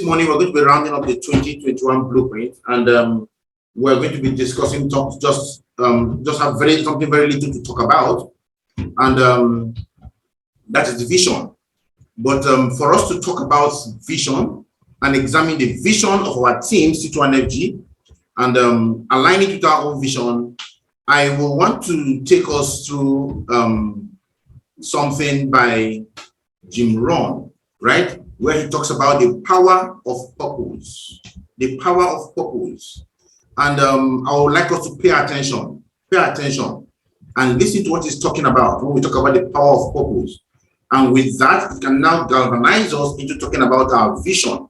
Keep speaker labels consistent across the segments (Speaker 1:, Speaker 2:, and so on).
Speaker 1: this morning we're going to be rounding up the 2021 blueprint, and we're going to be discussing just have something very little to talk about, and that is the vision. But for us to talk about vision and examine the vision of our team, C21FG, and align it with our own vision, I will want to take us through something by Rohn, right? Where he talks about the power of purpose. The power of purpose. And I would like us to pay attention, and listen to what he's talking about when we talk about the power of purpose. And with that, it can now galvanize us into talking about our vision,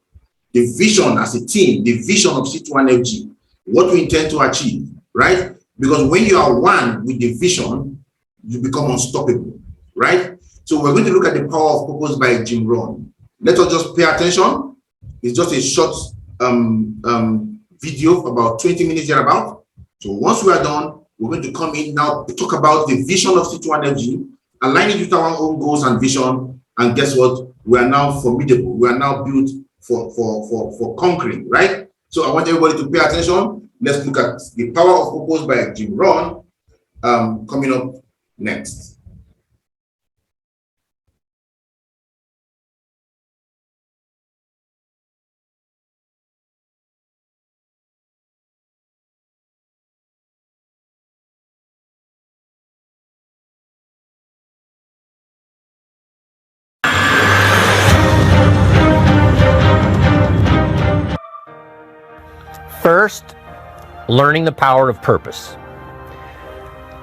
Speaker 1: the vision as a team, the vision of C21FG, what we intend to achieve, right? Because when you are one with the vision, you become unstoppable, right? So we're going to look at the power of purpose by Rohn. Let us just pay attention. It's just a short video, about 20 minutes thereabout. So once we are done, we're going to come in now to talk about the vision of C21FG, align it with our own goals and vision, and guess what? We are now formidable. We are now built for conquering, right? So I want everybody to pay attention. Let's look at the power of purpose by Rohn coming up next.
Speaker 2: First, learning the power of purpose.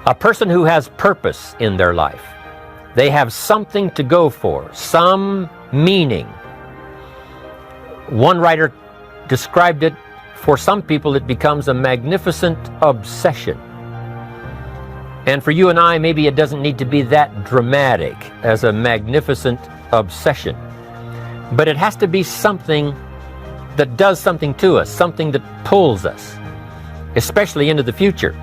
Speaker 2: A person who has purpose in their life, they have something to go for, some meaning. One writer described it, for some people it becomes a magnificent obsession. And for you and I, maybe it doesn't need to be that dramatic as a magnificent obsession. But it has to be something that does something to us, something that pulls us, especially into the future.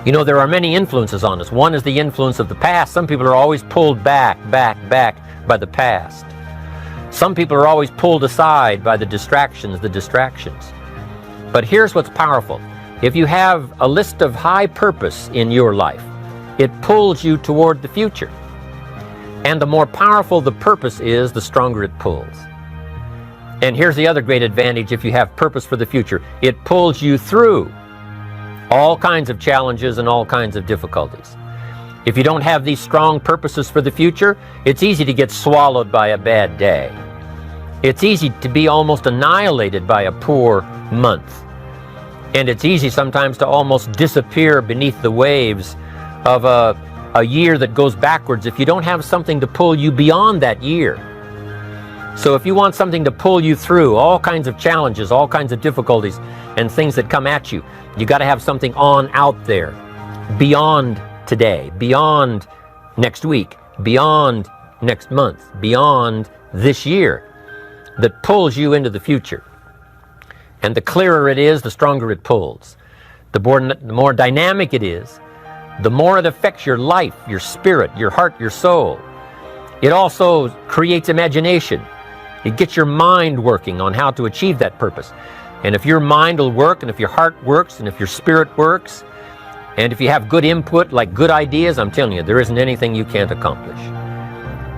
Speaker 2: You know, there are many influences on us. One is the influence of the past. Some people are always pulled back by the past. Some people are always pulled aside by the distractions. But here's what's powerful. If you have a list of high purpose in your life, it pulls you toward the future. And the more powerful the purpose is, the stronger it pulls. And here's the other great advantage if you have purpose for the future. It pulls you through all kinds of challenges and all kinds of difficulties. If you don't have these strong purposes for the future, it's easy to get swallowed by a bad day. It's easy to be almost annihilated by a poor month. And it's easy sometimes to almost disappear beneath the waves of a year that goes backwards if you don't have something to pull you beyond that year. So if you want something to pull you through all kinds of challenges, all kinds of difficulties and things that come at you, you got to have something on out there, beyond today, beyond next week, beyond next month, beyond this year, that pulls you into the future. And the clearer it is, the stronger it pulls. The more dynamic it is, the more it affects your life, your spirit, your heart, your soul. It also creates imagination. It gets your mind working on how to achieve that purpose. And if your mind will work, and if your heart works, and if your spirit works, and if you have good input, like good ideas, I'm telling you, there isn't anything you can't accomplish.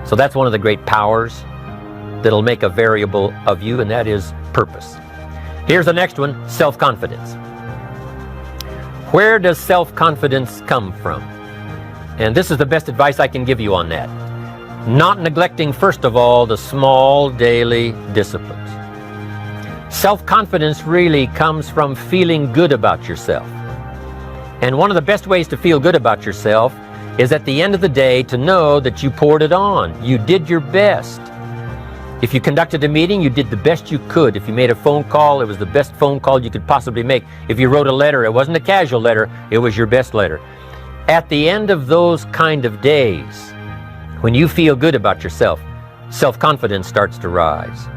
Speaker 2: So that's one of the great powers that'll make a variable of you, and that is purpose. Here's the next one, self-confidence. Where does self-confidence come from? And this is the best advice I can give you on that. Not neglecting, first of all, the small daily disciplines. Self-confidence really comes from feeling good about yourself. And one of the best ways to feel good about yourself is at the end of the day to know that you poured it on. You did your best. If you conducted a meeting, you did the best you could. If you made a phone call, it was the best phone call you could possibly make. If you wrote a letter, it wasn't a casual letter, it was your best letter. At the end of those kind of days, when you feel good about yourself, self-confidence starts to rise.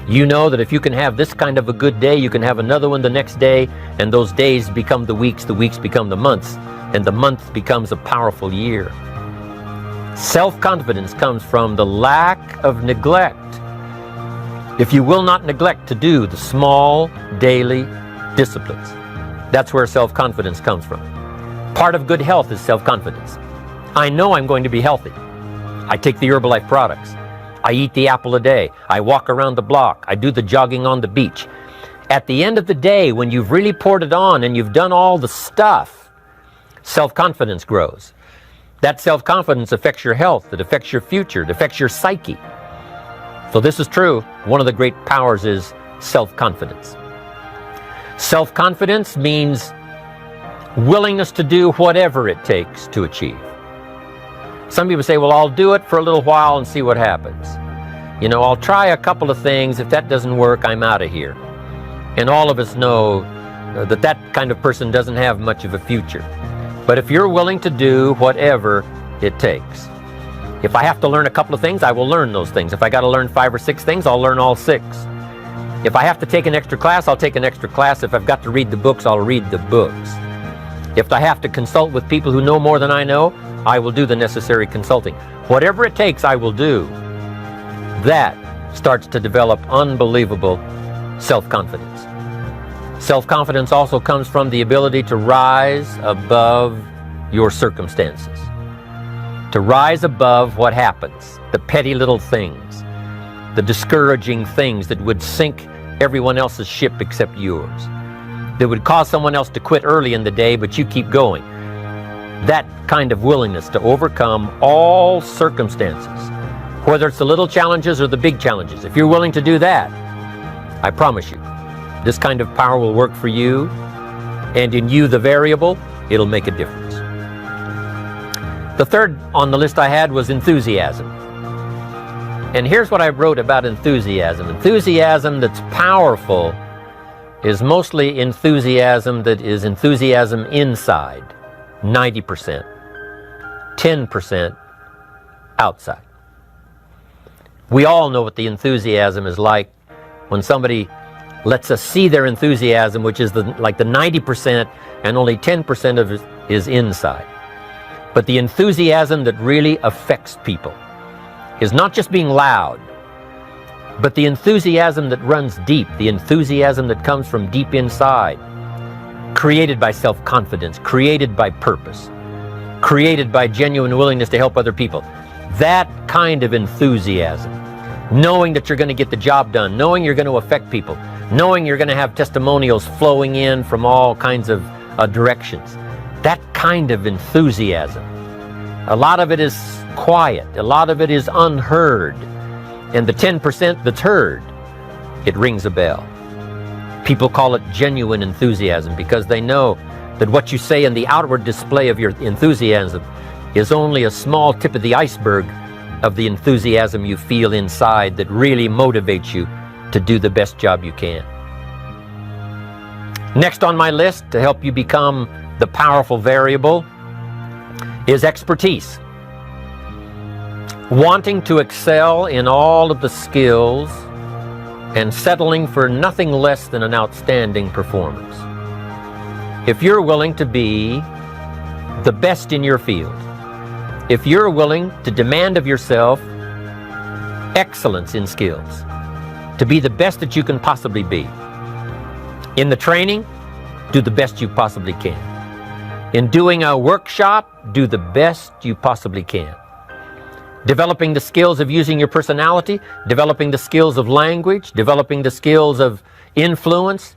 Speaker 2: You know that if you can have this kind of a good day, you can have another one the next day, and those days become the weeks become the months, and the month becomes a powerful year. Self-confidence comes from the lack of neglect. if you will not neglect to do the small daily disciplines. That's where self-confidence comes from. Part of good health is self-confidence. I know I'm going to be healthy. I take the Herbalife products. I eat the apple a day. I walk around the block. I do the jogging on the beach. At the end of the day, when you've really poured it on and you've done all the stuff, self-confidence grows. That self-confidence affects your health. It affects your future. It affects your psyche. So this is true. One of the great powers is self-confidence. Self-confidence means willingness to do whatever it takes to achieve. Some people say, well, I'll do it for a little while and see what happens. You know, I'll try a couple of things. If that doesn't work, I'm out of here. And all of us know that that kind of person doesn't have much of a future. But if you're willing to do whatever it takes, if I have to learn a couple of things, I will learn those things. If I got to learn 5 or 6 things, I'll learn all 6. If I have to take an extra class, I'll take an extra class. If I've got to read the books, I'll read the books. If I have to consult with people who know more than I know, I will do the necessary consulting. Whatever it takes, I will do. That starts to develop unbelievable self-confidence. Self-confidence also comes from the ability to rise above your circumstances. To rise above what happens, the petty little things, the discouraging things that would sink everyone else's ship except yours, that would cause someone else to quit early in the day, but you keep going. That kind of willingness to overcome all circumstances, whether it's the little challenges or the big challenges. If you're willing to do that, I promise you, this kind of power will work for you, and in you, the variable, it'll make a difference. The third on the list I had was enthusiasm. And here's what I wrote about enthusiasm. Enthusiasm that's powerful is mostly enthusiasm that is enthusiasm inside, 90%, 10% outside. We all know what the enthusiasm is like when somebody lets us see their enthusiasm, which is like the 90%, and only 10% of it is inside. But the enthusiasm that really affects people is not just being loud, but the enthusiasm that runs deep, the enthusiasm that comes from deep inside, created by self-confidence, created by purpose, created by genuine willingness to help other people. That kind of enthusiasm, knowing that you're going to get the job done, knowing you're going to affect people, knowing you're going to have testimonials flowing in from all kinds of directions. That kind of enthusiasm. A lot of it is quiet. A lot of it is unheard. And the 10% that's heard, it rings a bell. People call it genuine enthusiasm because they know that what you say in the outward display of your enthusiasm is only a small tip of the iceberg of the enthusiasm you feel inside that really motivates you to do the best job you can. Next on my list to help you become the powerful variable is expertise. Wanting to excel in all of the skills and settling for nothing less than an outstanding performance. If you're willing to be the best in your field, if you're willing to demand of yourself excellence in skills, to be the best that you can possibly be. In the training, do the best you possibly can. In doing a workshop, do the best you possibly can. Developing the skills of using your personality, developing the skills of language, developing the skills of influence,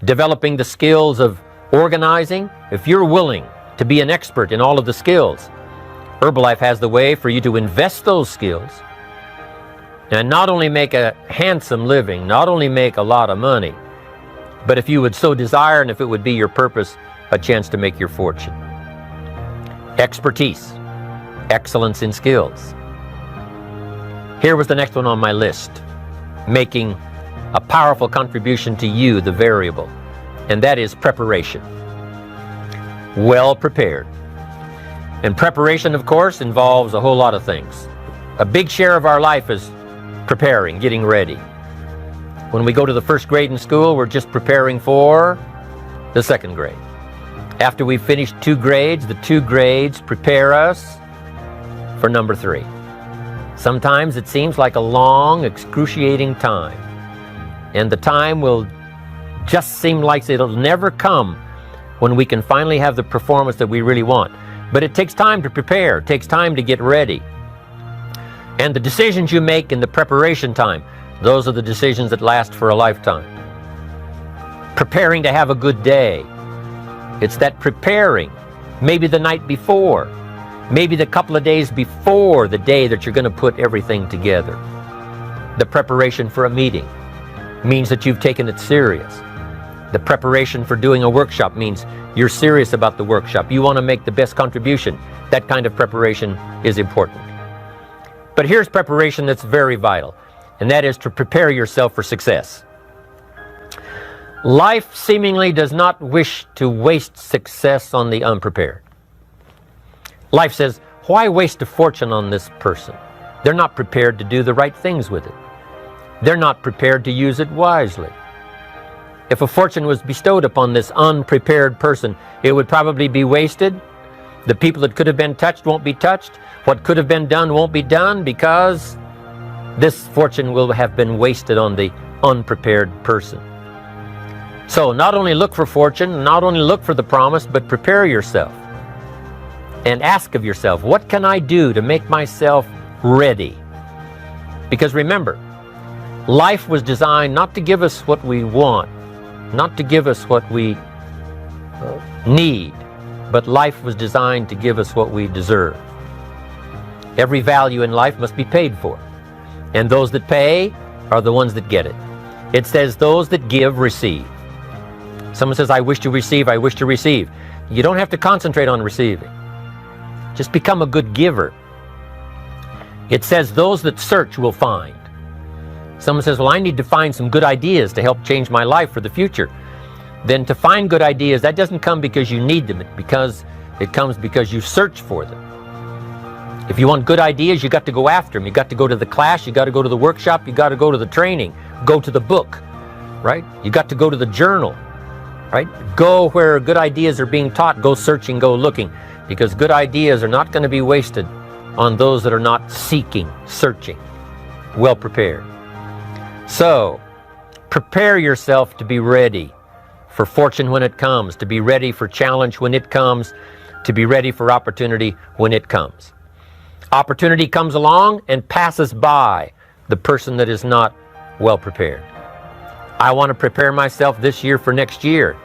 Speaker 2: developing the skills of organizing. If you're willing to be an expert in all of the skills, Herbalife has the way for you to invest those skills and not only make a handsome living, not only make a lot of money, but if you would so desire and if it would be your purpose, a chance to make your fortune. Expertise, excellence in skills. Here was the next one on my list, making a powerful contribution to you, the variable, and that is preparation. Well prepared. And preparation, of course, involves a whole lot of things. A big share of our life is preparing, getting ready. When we go to the first grade in school, we're just preparing for the second grade. After we've finished 2 grades, the 2 grades prepare us for number 3. Sometimes it seems like a long, excruciating time. And the time will just seem like it'll never come when we can finally have the performance that we really want. But it takes time to prepare. It takes time to get ready. And the decisions you make in the preparation time, those are the decisions that last for a lifetime. Preparing to have a good day. It's that preparing, maybe the night before, maybe the couple of days before the day that you're going to put everything together. The preparation for a meeting means that you've taken it serious. The preparation for doing a workshop means you're serious about the workshop. You want to make the best contribution. That kind of preparation is important. But here's preparation that's very vital, and that is to prepare yourself for success. Life seemingly does not wish to waste success on the unprepared. Life says, why waste a fortune on this person? They're not prepared to do the right things with it. They're not prepared to use it wisely. If a fortune was bestowed upon this unprepared person, it would probably be wasted. The people that could have been touched won't be touched. What could have been done won't be done, because this fortune will have been wasted on the unprepared person. So not only look for fortune, not only look for the promise, but prepare yourself. And ask of yourself, what can I do to make myself ready? Because remember, life was designed not to give us what we want, not to give us what we need, but life was designed to give us what we deserve. Every value in life must be paid for, and those that pay are the ones that get it. It says those that give receive. Someone says, I wish to receive, I wish to receive. You don't have to concentrate on receiving. Just become a good giver. It says those that search will find. Someone says, well, I need to find some good ideas to help change my life for the future. Then to find good ideas, that doesn't come because you need them, it comes because you search for them. If you want good ideas, you got to go after them. You got to go to the class, you got to go to the workshop, you got to go to the training, go to the book, right? You got to go to the journal, right? Go where good ideas are being taught, go searching, go looking, because good ideas are not going to be wasted on those that are not seeking, searching, well prepared. So, prepare yourself to be ready for fortune when it comes, to be ready for challenge when it comes, to be ready for opportunity when it comes. Opportunity comes along and passes by the person that is not well prepared. I want to prepare myself this year for next year.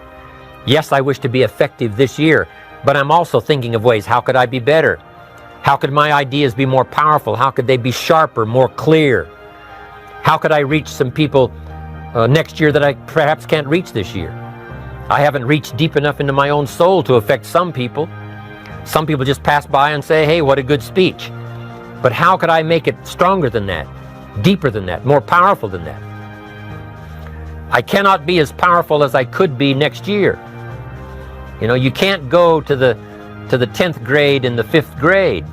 Speaker 2: Yes, I wish to be effective this year, but I'm also thinking of ways, how could I be better? How could my ideas be more powerful? How could they be sharper, more clear? How could I reach some people next year that I perhaps can't reach this year? I haven't reached deep enough into my own soul to affect some people. Some people just pass by and say, hey, what a good speech. But how could I make it stronger than that, deeper than that, more powerful than that? I cannot be as powerful as I could be next year. You know, you can't go to the 10th grade in the 5th grade.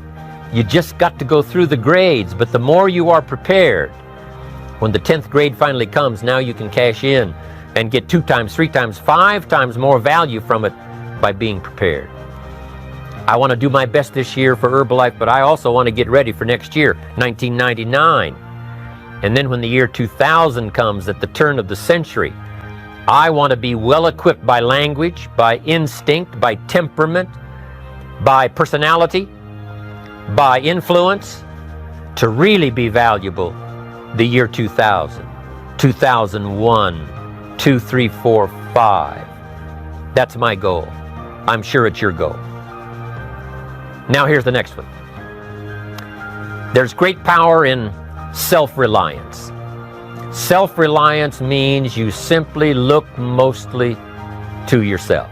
Speaker 2: You just got to go through the grades, but the more you are prepared, when the 10th grade finally comes, now you can cash in and get 2 times, 3 times, 5 times more value from it by being prepared. I want to do my best this year for Herbalife, but I also want to get ready for next year, 1999. And then when the year 2000 comes, at the turn of the century, I want to be well equipped by language, by instinct, by temperament, by personality, by influence, to really be valuable the year 2000, 2001, 2, 3, 4, 5. That's my goal. I'm sure it's your goal. Now here's the next one. There's great power in self-reliance. Self-reliance means you simply look mostly to yourself.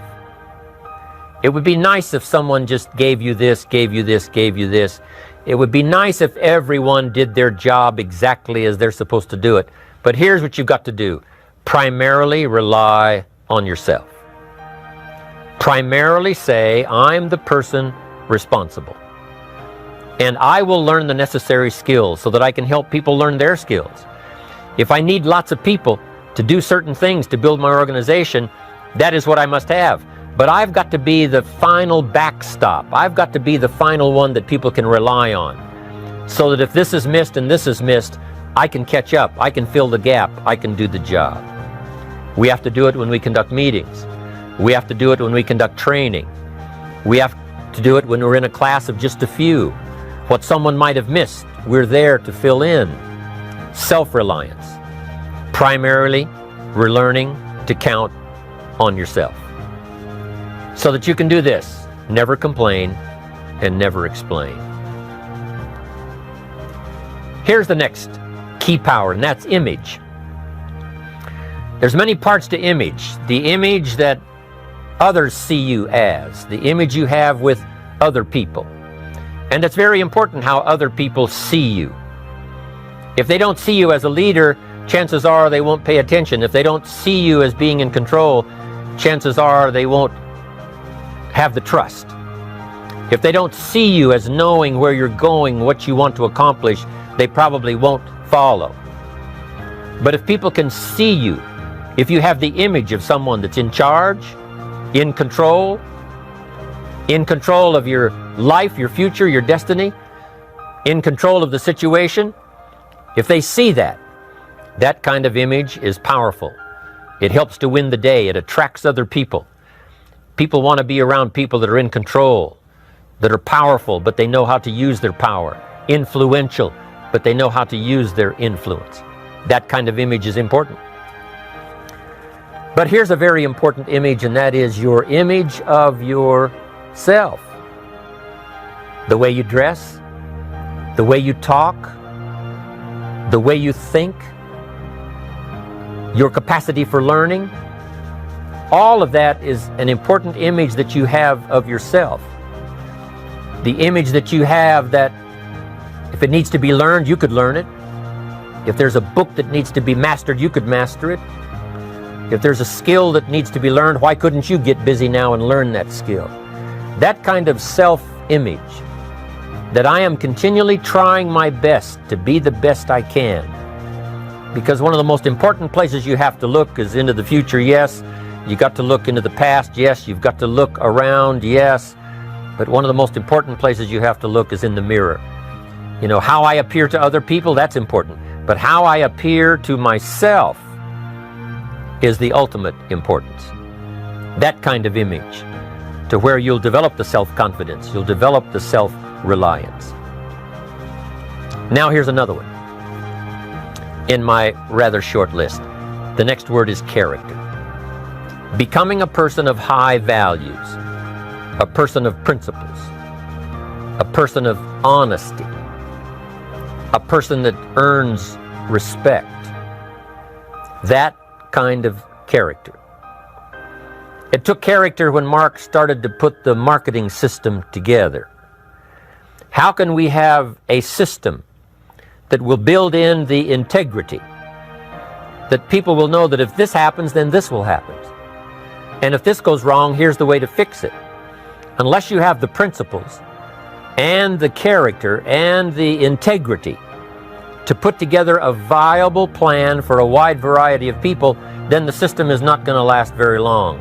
Speaker 2: It would be nice if someone just gave you this, gave you this, gave you this. It would be nice if everyone did their job exactly as they're supposed to do it. But here's what you've got to do. Primarily rely on yourself. Primarily say, I'm the person responsible. And I will learn the necessary skills so that I can help people learn their skills. If I need lots of people to do certain things to build my organization, that is what I must have. But I've got to be the final backstop. I've got to be the final one that people can rely on. So that if this is missed and this is missed, I can catch up, I can fill the gap, I can do the job. We have to do it when we conduct meetings. We have to do it when we conduct training. We have to do it when we're in a class of just a few. What someone might have missed, we're there to fill in. Self-reliance. Primarily, we're learning to count on yourself. So that you can do this, never complain and never explain. Here's the next key power, and that's image. There's many parts to image. The image that others see you as, the image you have with other people. And it's very important how other people see you. If they don't see you as a leader, chances are they won't pay attention. If they don't see you as being in control, chances are they won't have the trust. If they don't see you as knowing where you're going, what you want to accomplish, they probably won't follow. But if people can see you, if you have the image of someone that's in charge, in control of your life, your future, your destiny, in control of the situation, if they see that, that kind of image is powerful. It helps to win the day. It attracts other people. People want to be around people that are in control, that are powerful, but they know how to use their power. Influential, but they know how to use their influence. That kind of image is important. But here's a very important image, and that is your image of yourself. The way you dress, the way you talk, the way you think, your capacity for learning, all of that is an important image that you have of yourself. The image that you have that if it needs to be learned, you could learn it. If there's a book that needs to be mastered, you could master it. If there's a skill that needs to be learned, why couldn't you get busy now and learn that skill? That kind of self-image, that I am continually trying my best to be the best I can. Because one of the most important places you have to look is into the future, yes. You got to look into the past, yes. You've got to look around, yes. But one of the most important places you have to look is in the mirror. You know, how I appear to other people, that's important. But how I appear to myself is the ultimate importance. That kind of image, to where you'll develop the self-confidence, you'll develop the self-reliance. Now here's another one in my rather short list. The next word is character. Becoming a person of high values, a person of principles, a person of honesty, a person that earns respect. That kind of character. It took character when Mark started to put the marketing system together. How can we have a system that will build in the integrity, that people will know that if this happens, then this will happen, and if this goes wrong, here's the way to fix it? Unless you have the principles and the character and the integrity to put together a viable plan for a wide variety of people, then the system is not going to last very long.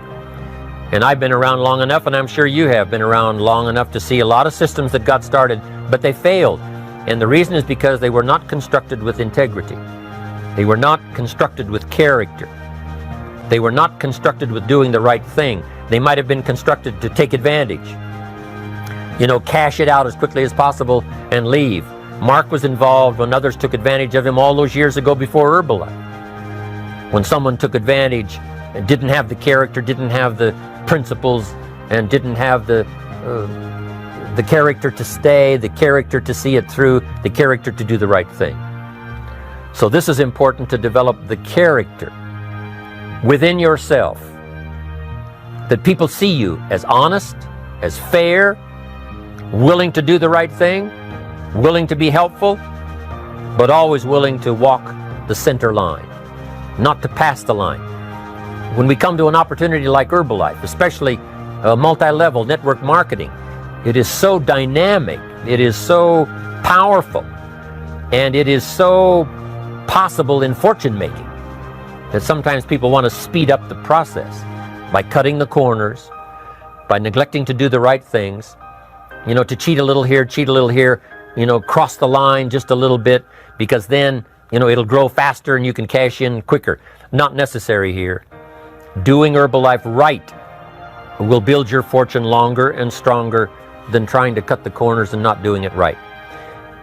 Speaker 2: And I've been around long enough, and I'm sure you have been around long enough to see a lot of systems that got started, but they failed. And the reason is because they were not constructed with integrity. They were not constructed with character. They were not constructed with doing the right thing. They might have been constructed to take advantage. You know, cash it out as quickly as possible and leave. Mark was involved when others took advantage of him all those years ago before Herbalife. When someone took advantage and didn't have the character, didn't have the principles, and didn't have the character to stay, the character to see it through, the character to do the right thing. So this is important, to develop the character within yourself, that people see you as honest, as fair, willing to do the right thing, willing to be helpful, but always willing to walk the center line, not to pass the line. When we come to an opportunity like Herbalife, especially multi-level network marketing, it is so dynamic, it is so powerful, and it is so possible in fortune making that sometimes people want to speed up the process by cutting the corners, by neglecting to do the right things, you know, to cheat a little here, you know, cross the line just a little bit, because then It'll grow faster and you can cash in quicker. Not necessary here. Doing Herbalife right will build your fortune longer and stronger than trying to cut the corners and not doing it right.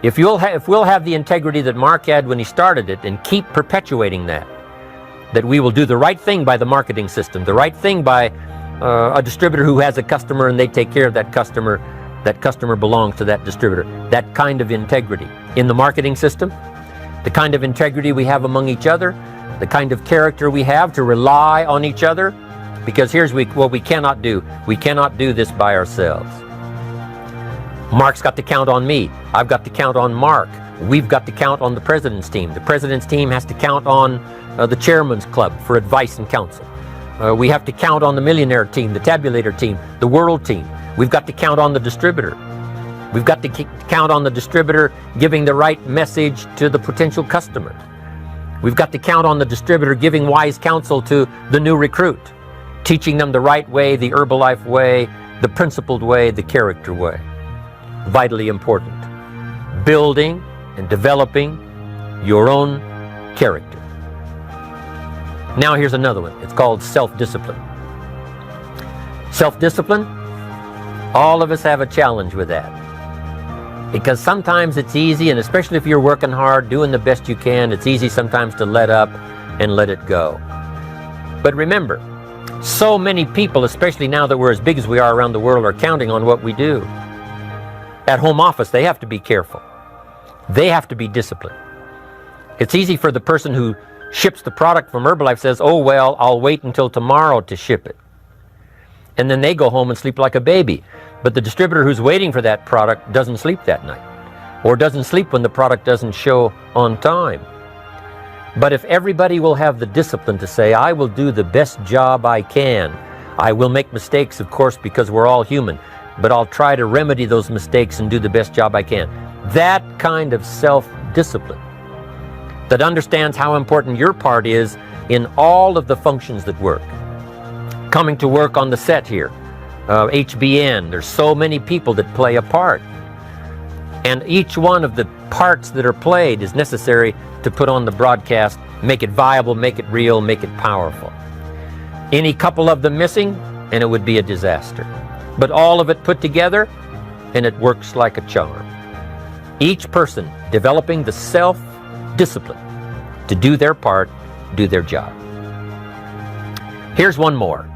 Speaker 2: If we'll have the integrity that Mark had when he started it and keep perpetuating that we will do the right thing by the marketing system, the right thing by a distributor who has a customer and they take care of that customer belongs to that distributor. That kind of integrity in the marketing system, the kind of integrity we have among each other, the kind of character we have to rely on each other, because here's what we cannot do. We cannot do this by ourselves. Mark's got to count on me. I've got to count on Mark. We've got to count on the president's team. The president's team has to count on the chairman's club for advice and counsel. We have to count on the millionaire team, the tabulator team, the world team. We've got to count on the distributor. We've got to count on the distributor giving the right message to the potential customer. We've got to count on the distributor giving wise counsel to the new recruit, teaching them the right way, the Herbalife way, the principled way, the character way. Vitally important. Building and developing your own character. Now here's another one. It's called self-discipline. Self-discipline, all of us have a challenge with that. Because sometimes it's easy, and especially if you're working hard, doing the best you can, it's easy sometimes to let up and let it go. But remember, so many people, especially now that we're as big as we are around the world, are counting on what we do. At home office, they have to be careful. They have to be disciplined. It's easy for the person who ships the product from Herbalife says, oh, well, I'll wait until tomorrow to ship it. And then they go home and sleep like a baby. But the distributor who's waiting for that product doesn't sleep that night, or doesn't sleep when the product doesn't show on time. But if everybody will have the discipline to say, I will do the best job I can. I will make mistakes, of course, because we're all human, but I'll try to remedy those mistakes and do the best job I can. That kind of self-discipline that understands how important your part is in all of the functions that work. Coming to work on the set here, HBN, there's so many people that play a part. And each one of the parts that are played is necessary to put on the broadcast, make it viable, make it real, make it powerful. Any couple of them missing, and it would be a disaster. But all of it put together, and it works like a charm. Each person developing the self-discipline to do their part, do their job. Here's one more,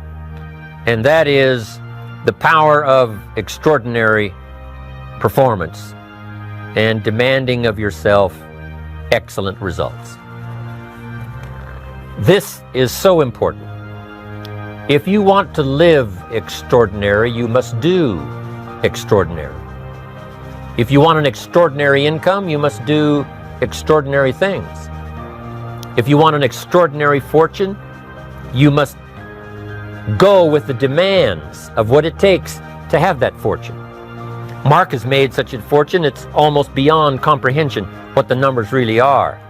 Speaker 2: and that is the power of extraordinary performance and demanding of yourself excellent results. This is so important. If you want to live extraordinary, you must do extraordinary. If you want an extraordinary income, you must do extraordinary things. If you want an extraordinary fortune, you must go with the demands of what it takes to have that fortune. Mark has made such a fortune, it's almost beyond comprehension what the numbers really are.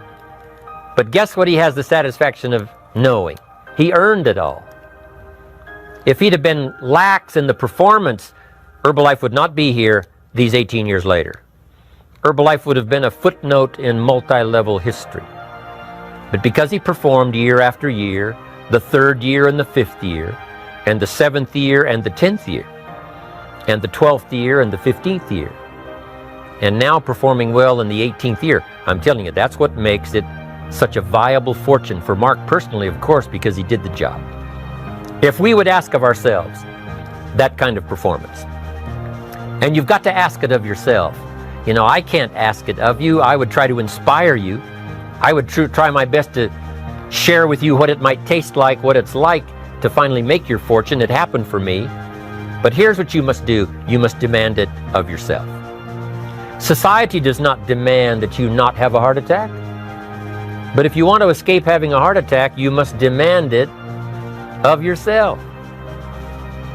Speaker 2: But guess what he has the satisfaction of knowing? He earned it all. If he'd have been lax in the performance, Herbalife would not be here these 18 years later. Herbalife would have been a footnote in multi-level history. But because he performed year after year, the 3rd year and the 5th year, and the 7th year and the 10th year, and the 12th year and the 15th year, and now performing well in the 18th year, I'm telling you, that's what makes it such a viable fortune for Mark personally, of course, because he did the job. If we would ask of ourselves that kind of performance, and you've got to ask it of yourself. I can't ask it of you. I would try to inspire you. I would try my best to share with you what it might taste like, what it's like to finally make your fortune. It happened for me. But here's what you must do. You must demand it of yourself. Society does not demand that you not have a heart attack. But if you want to escape having a heart attack, you must demand it of yourself.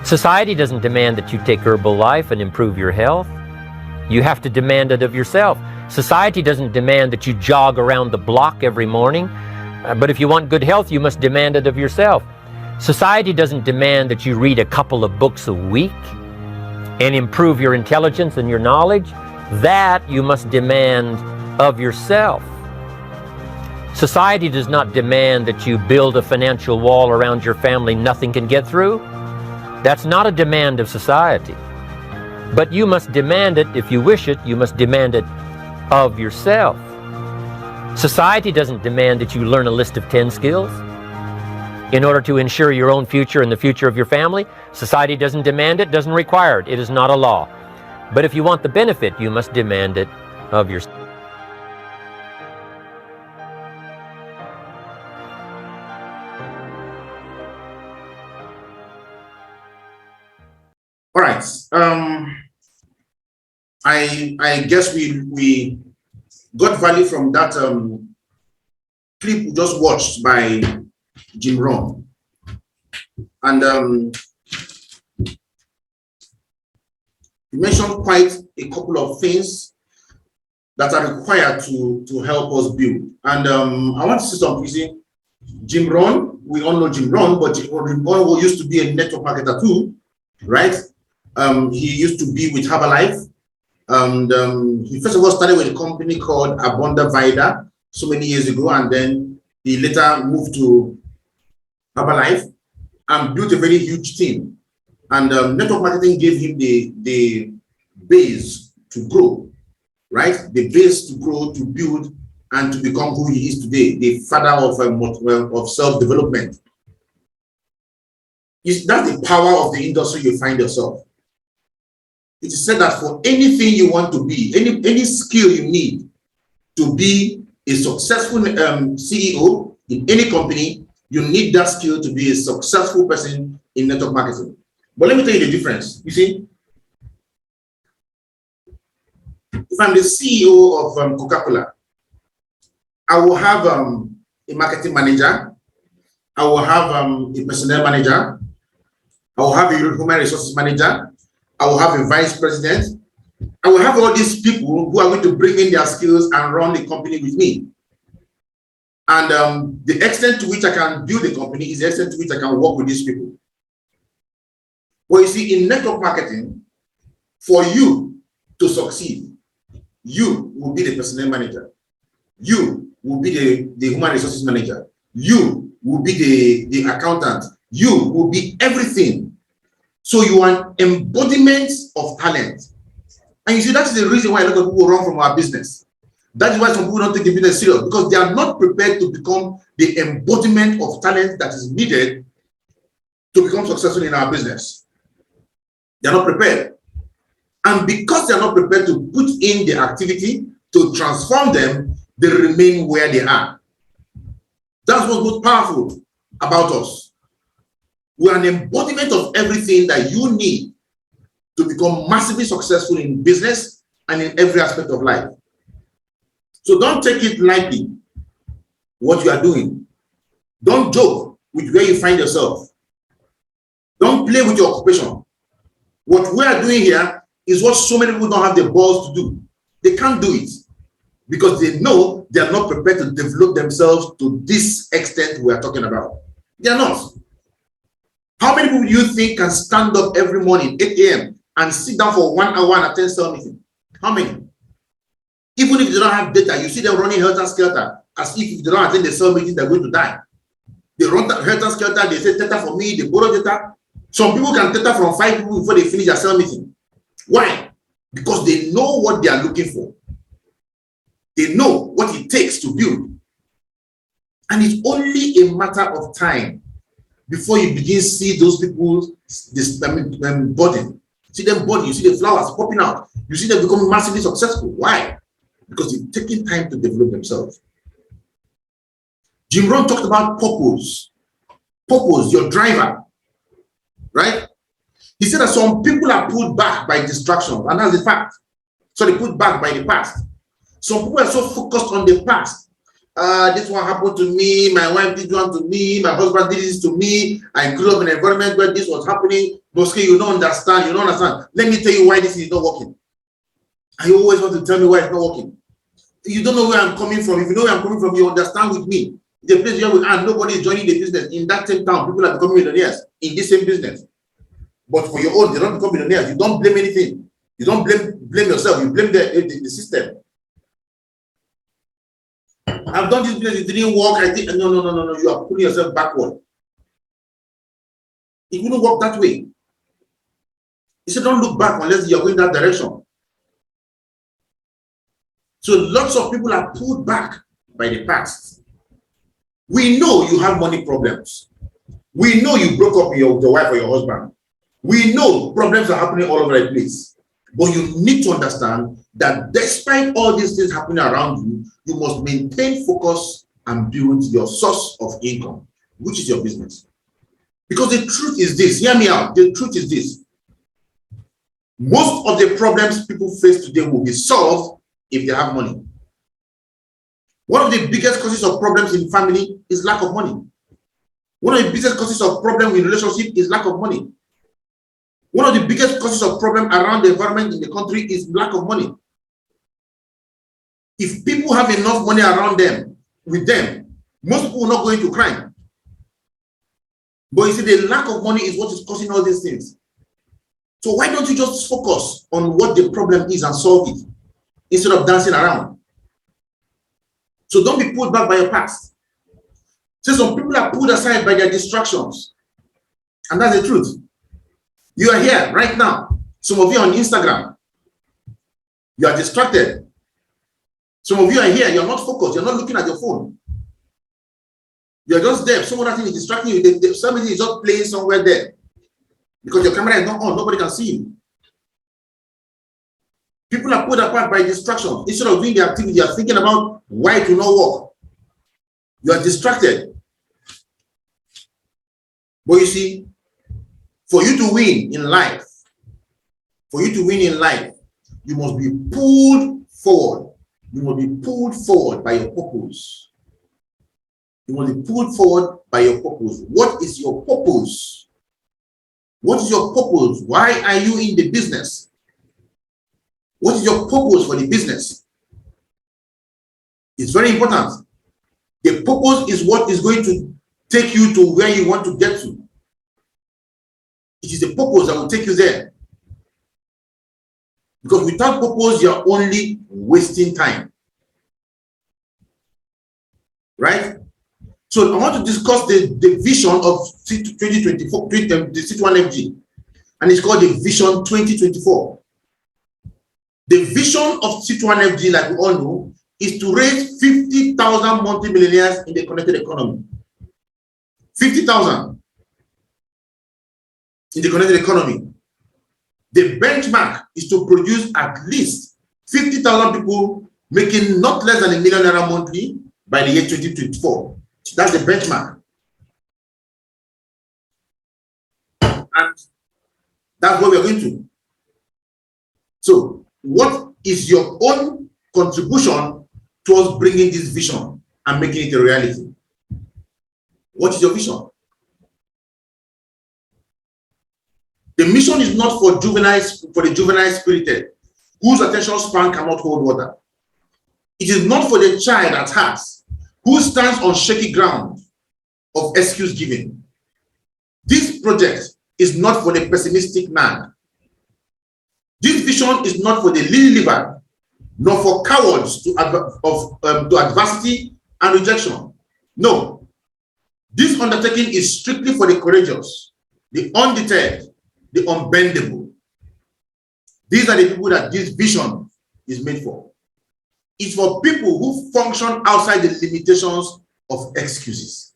Speaker 2: Society doesn't demand that you take Herbalife and improve your health. You have to demand it of yourself. Society doesn't demand that you jog around the block every morning. But if you want good health, you must demand it of yourself. Society doesn't demand that you read a couple of books a week and improve your intelligence and your knowledge. That you must demand of yourself. Society does not demand that you build a financial wall around your family nothing can get through. That's not a demand of society. But you must demand it. If you wish it, you must demand it of yourself. Society doesn't demand that you learn a list of 10 skills in order to ensure your own future and the future of your family. Society doesn't demand it, doesn't require it. It is not a law. But if you want the benefit, you must demand it of yourself.
Speaker 1: All right. I guess we got value from that clip we just watched by Jim Rohn. And you mentioned quite a couple of things that are required to help us build. And I want to say something. You see, Jim Rohn, we all know Jim Rohn, but Jim Rohn used to be a network marketer too, right? He used to be with Herbalife. And he first of all started with a company called Abunda Vida so many years ago, and then he later moved to Herbalife and built a very huge team. And network marketing gave him the base to grow, right? The base to grow, to build, and to become who he is today, the father of self-development. That's the power of the industry you find yourself. It is said that for anything you want to be, any skill you need to be a successful CEO in any company, you need that skill to be a successful person in network marketing. But let me tell you the difference. You see, if I'm the CEO of Coca-Cola, I will have a marketing manager, I will have a personnel manager, I will have a human resources manager, I will have a vice president. I will have all these people who are going to bring in their skills and run the company with me. And the extent to which I can build a company is the extent to which I can work with these people. Well, you see, in network marketing, for you to succeed, you will be the personnel manager. You will be the human resources manager. You will be the accountant. You will be everything. So you are an embodiment of talent. And you see, that's the reason why a lot of people run from our business. That is why some people don't take the business serious, because they are not prepared to become the embodiment of talent that is needed to become successful in our business. They are not prepared. And because they are not prepared to put in the activity to transform them, they remain where they are. That's what's most powerful about us. We are an embodiment of everything that you need to become massively successful in business and in every aspect of life. So don't take it lightly, what you are doing. Don't joke with where you find yourself. Don't play with your occupation. What we are doing here is what so many people don't have the balls to do. They can't do it because they know they are not prepared to develop themselves to this extent we are talking about. They are not. How many people do you think can stand up every morning, 8 a.m., and sit down for 1 hour and attend sales meeting? How many? Even if they don't have data, you see them running helter-skelter, as if they don't attend the sales meeting, they're going to die. They run helter-skelter, they say, "Theta for me," they borrow data. Some people can theta from 5 people before they finish their sales meeting. Why? Because they know what they are looking for. They know what it takes to build. And it's only a matter of time before you begin to see those people budding. See them budding, you see the flowers popping out. You see them becoming massively successful. Why? Because they've taken time to develop themselves. Jim Rohn talked about purpose. Purpose, your driver. Right? He said that some people are pulled back by distractions, and that's the fact. So they put back by the past. Some people are so focused on the past. This one happened to me, my wife did one to me, my husband did this to me, I grew up in an environment where this was happening. Mostly you don't understand, Let me tell you why this is not working. And you always want to tell me why it's not working. You don't know where I'm coming from. If you know where I'm coming from, you understand with me. The place where we are, nobody is joining the business. In that same town, people are becoming millionaires in this same business. But for your own, they don't become millionaires. You don't blame anything. You don't blame yourself. You blame the system. I've done this business, it didn't work. I think no. You are pulling yourself backward. It wouldn't work that way. He said, don't look back unless you're going that direction. So lots of people are pulled back by the past. We know you have money problems. We know you broke up with your wife or your husband. We know problems are happening all over the place. But you need to understand that despite all these things happening around you, you must maintain focus and build your source of income, which is your business. Because the truth is this, hear me out, the truth is this. Most of the problems people face today will be solved if they have money. One of the biggest causes of problems in family is lack of money. One of the biggest causes of problem in relationship is lack of money. One of the biggest causes of problem around the environment in the country is lack of money. If people have enough money around them, with them, most people will not go into crime. But you see, the lack of money is what is causing all these things. So why don't you just focus on what the problem is and solve it instead of dancing around? So don't be pulled back by your past. So some people are pulled aside by their distractions. And that's the truth. You are here right now. Some of you are on Instagram. You are distracted. Some of you are here. You're not focused. You're not looking at your phone. You're just there. Someone else is distracting you. Somebody is just playing somewhere there. Because your camera is not on. Nobody can see you. People are pulled apart by distraction. Instead of doing the activity, you are thinking about why it will not work. You are distracted. But you see, for you to win in life, you must be pulled forward. You must be pulled forward by your purpose. You must be pulled forward by your purpose. What is your purpose? What is your purpose? Why are you in the business? What is your purpose for the business? It's very important. The purpose is what is going to take you to where you want to get to. It is the purpose that will take you there. Because without purpose, you're only wasting time. Right? So I want to discuss the vision of 2024, the C21FG. And it's called the Vision 2024. The vision of C21FG, like we all know, is to raise 50,000 multi-millionaires in the connected economy. 50,000 in the connected economy. The benchmark is to produce at least 50,000 people making not less than $1 million monthly by the year 2024. That's the benchmark. And that's what we're going to. So, what is your own contribution towards bringing this vision and making it a reality? What is your vision? The mission is not for the juvenile spirited, whose attention span cannot hold water. It is not for the child at heart, who stands on shaky ground of excuse giving. This project is not for the pessimistic man. This vision is not for the lily-livered, nor for cowards to adversity and rejection. No. This undertaking is strictly for the courageous, the undeterred, the unbendable. These are the people that this vision is made for. It's for people who function outside the limitations of excuses.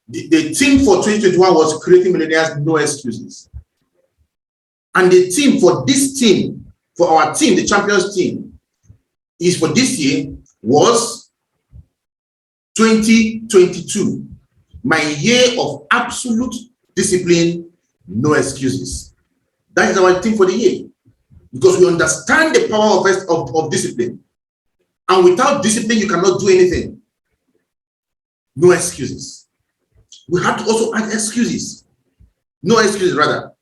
Speaker 1: The theme for 2021 was creating millionaires, no excuses. And the theme for this team, for our team, the champions team, is for this year was 2022. My year of absolute discipline, no excuses. That is our theme for the year. Because we understand the power of discipline. And without discipline, you cannot do anything. No excuses. We have to also add excuses. No excuses, rather.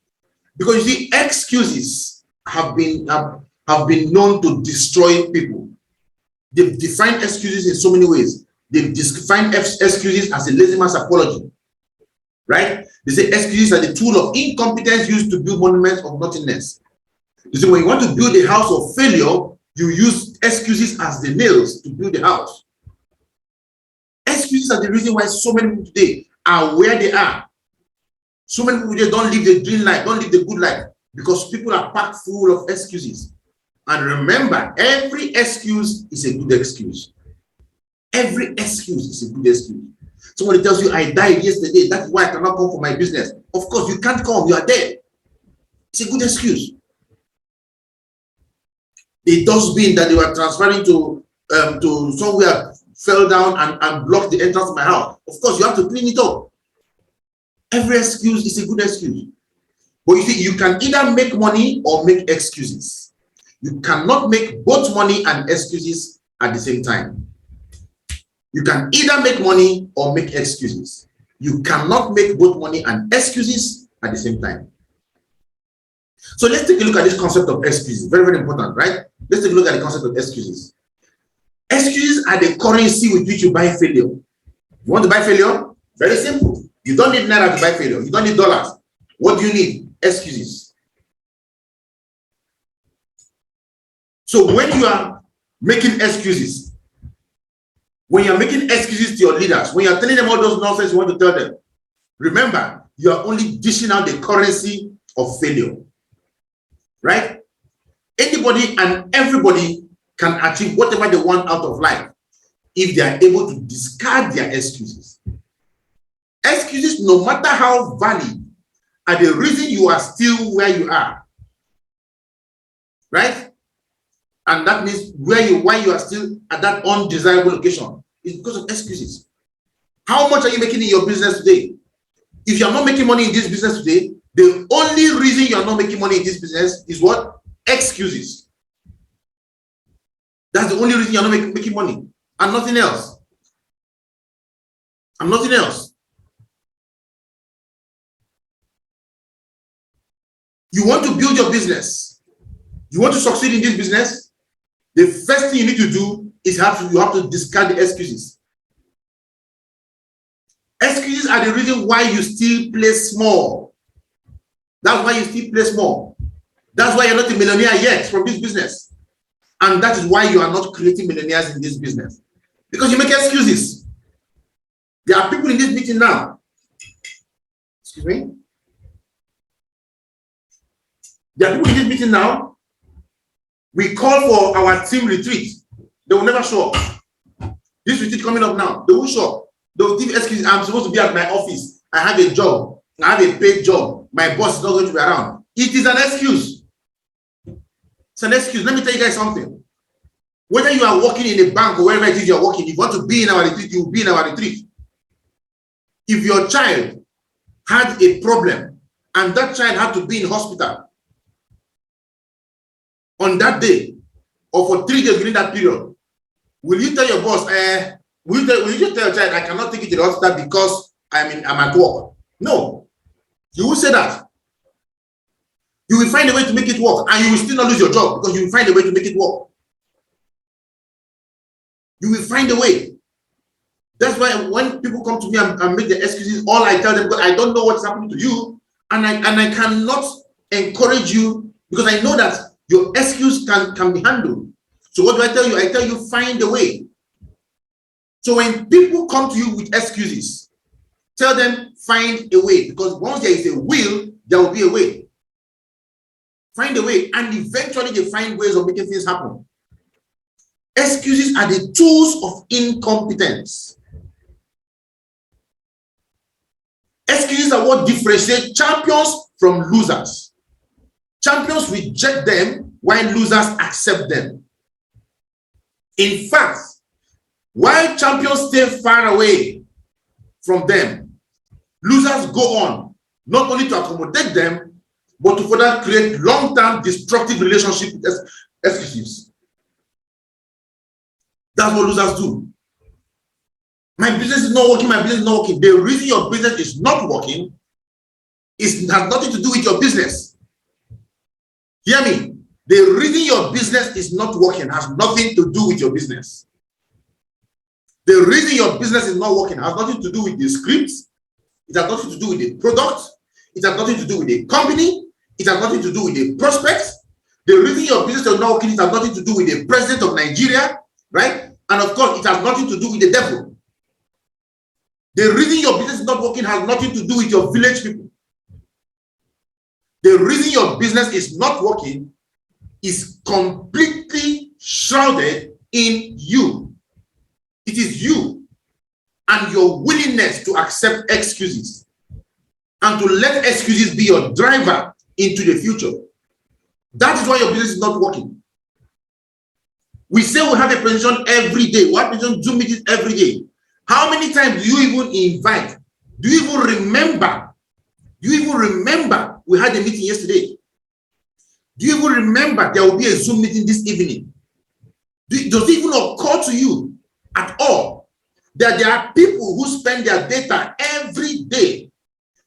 Speaker 1: Because you see, excuses have been known to destroy people. They've defined excuses in so many ways. They've defined excuses as a lazy man's apology. Right? They say excuses are the tool of incompetence used to build monuments of nothingness. You see, when you want to build a house of failure, You use excuses as the nails to build the house. Excuses are the reason why so many people today are where they are. So many people today don't live the dream life, don't live the good life, because people are packed full of excuses. And remember, every excuse is a good excuse. Every excuse is a good excuse. Somebody tells you, I died yesterday, that's why I cannot come for my business. Of course, you can't come, you are dead. It's a good excuse. The dustbin that they were transferring to somewhere fell down and blocked the entrance to my house. Of course, you have to clean it up. Every excuse is a good excuse. But you see, you can either make money or make excuses. You cannot make both money and excuses at the same time. You can either make money or make excuses. You cannot make both money and excuses at the same time. So let's take a look at this concept of excuses. Very, very important, right? Let's take a look at the concept of excuses. Excuses are the currency with which you buy failure. You want to buy failure? Very simple. You don't need naira to buy failure. You don't need dollars. What do you need? Excuses. So when you are making excuses, when you're making excuses to your leaders, when you're telling them all those nonsense you want to tell them, remember, you are only dishing out the currency of failure. Right? Anybody and everybody can achieve whatever they want out of life if they are able to discard their excuses. Excuses, no matter how valid, are the reason you are still where you are. Right? And that means why you are still at that undesirable location is because of excuses. How much are you making in your business today? If you are not making money in this business today, the only reason you are not making money in this business is what? Excuses. That's the only reason you are not making money, and nothing else. And nothing else. You want to build your business. You want to succeed in this business. The first thing you need to do is you have to discard the excuses. Excuses are the reason why you still play small. That's why you still play small. That's why you're not a millionaire yet from this business. And that is why you are not creating millionaires in this business. Because you make excuses. There are people in this meeting now. Excuse me. There are people in this meeting now. We call for our team retreat. They will never show up. This retreat coming up now, they will show up. They will give excuses. I'm supposed to be at my office. I have a job. I have a paid job. My boss is not going to be around. It is an excuse. It's an excuse. Let me tell you guys something. Whether you are working in a bank or wherever it is you're working, if you want to be in our retreat, you will be in our retreat. If your child had a problem and that child had to be in hospital on that day or for 3 days during that period, will you tell your boss, will you just tell your child, I cannot take you to the hospital because I'm at work? No. You will say that. You will find a way to make it work, and you will still not lose your job because you will find a way to make it work. You will find a way. That's why when people come to me and make the excuses, all I tell them, I don't know what's happening to you, and I cannot encourage you because I know that your excuse can be handled. So what do I tell you? I tell you, find a way. So when people come to you with excuses, tell them, find a way, because once there is a will, there will be a way. Find a way, and eventually they find ways of making things happen. Excuses are the tools of incompetence. Excuses are what differentiate champions from losers. Champions reject them while losers accept them. In fact, while champions stay far away from them, losers go on, not only to accommodate them, but to further create long-term destructive relationships with excuses. That's what losers do. My business is not working, my business is not working. The reason your business is not working has nothing to do with your business. Hear me. The reason your business is not working has nothing to do with your business. The reason your business is not working has nothing to do with the scripts. It has nothing to do with the product. It has nothing to do with the company. It has nothing to do with the prospects. The reason your business is not working, it has nothing to do with the president of Nigeria, right? And of course, it has nothing to do with the devil. The reason your business is not working has nothing to do with your village people. The reason your business is not working is completely shrouded in you. It is you and your willingness to accept excuses and to let excuses be your driver into the future. That is why your business is not working. We say we have a presentation every day. We have presentation Zoom meetings every day. How many times do you even invite? Do you even remember? Do you even remember we had a meeting yesterday? Do you even remember there will be a Zoom meeting this evening? Does it even occur to you at all that there are people who spend their data every day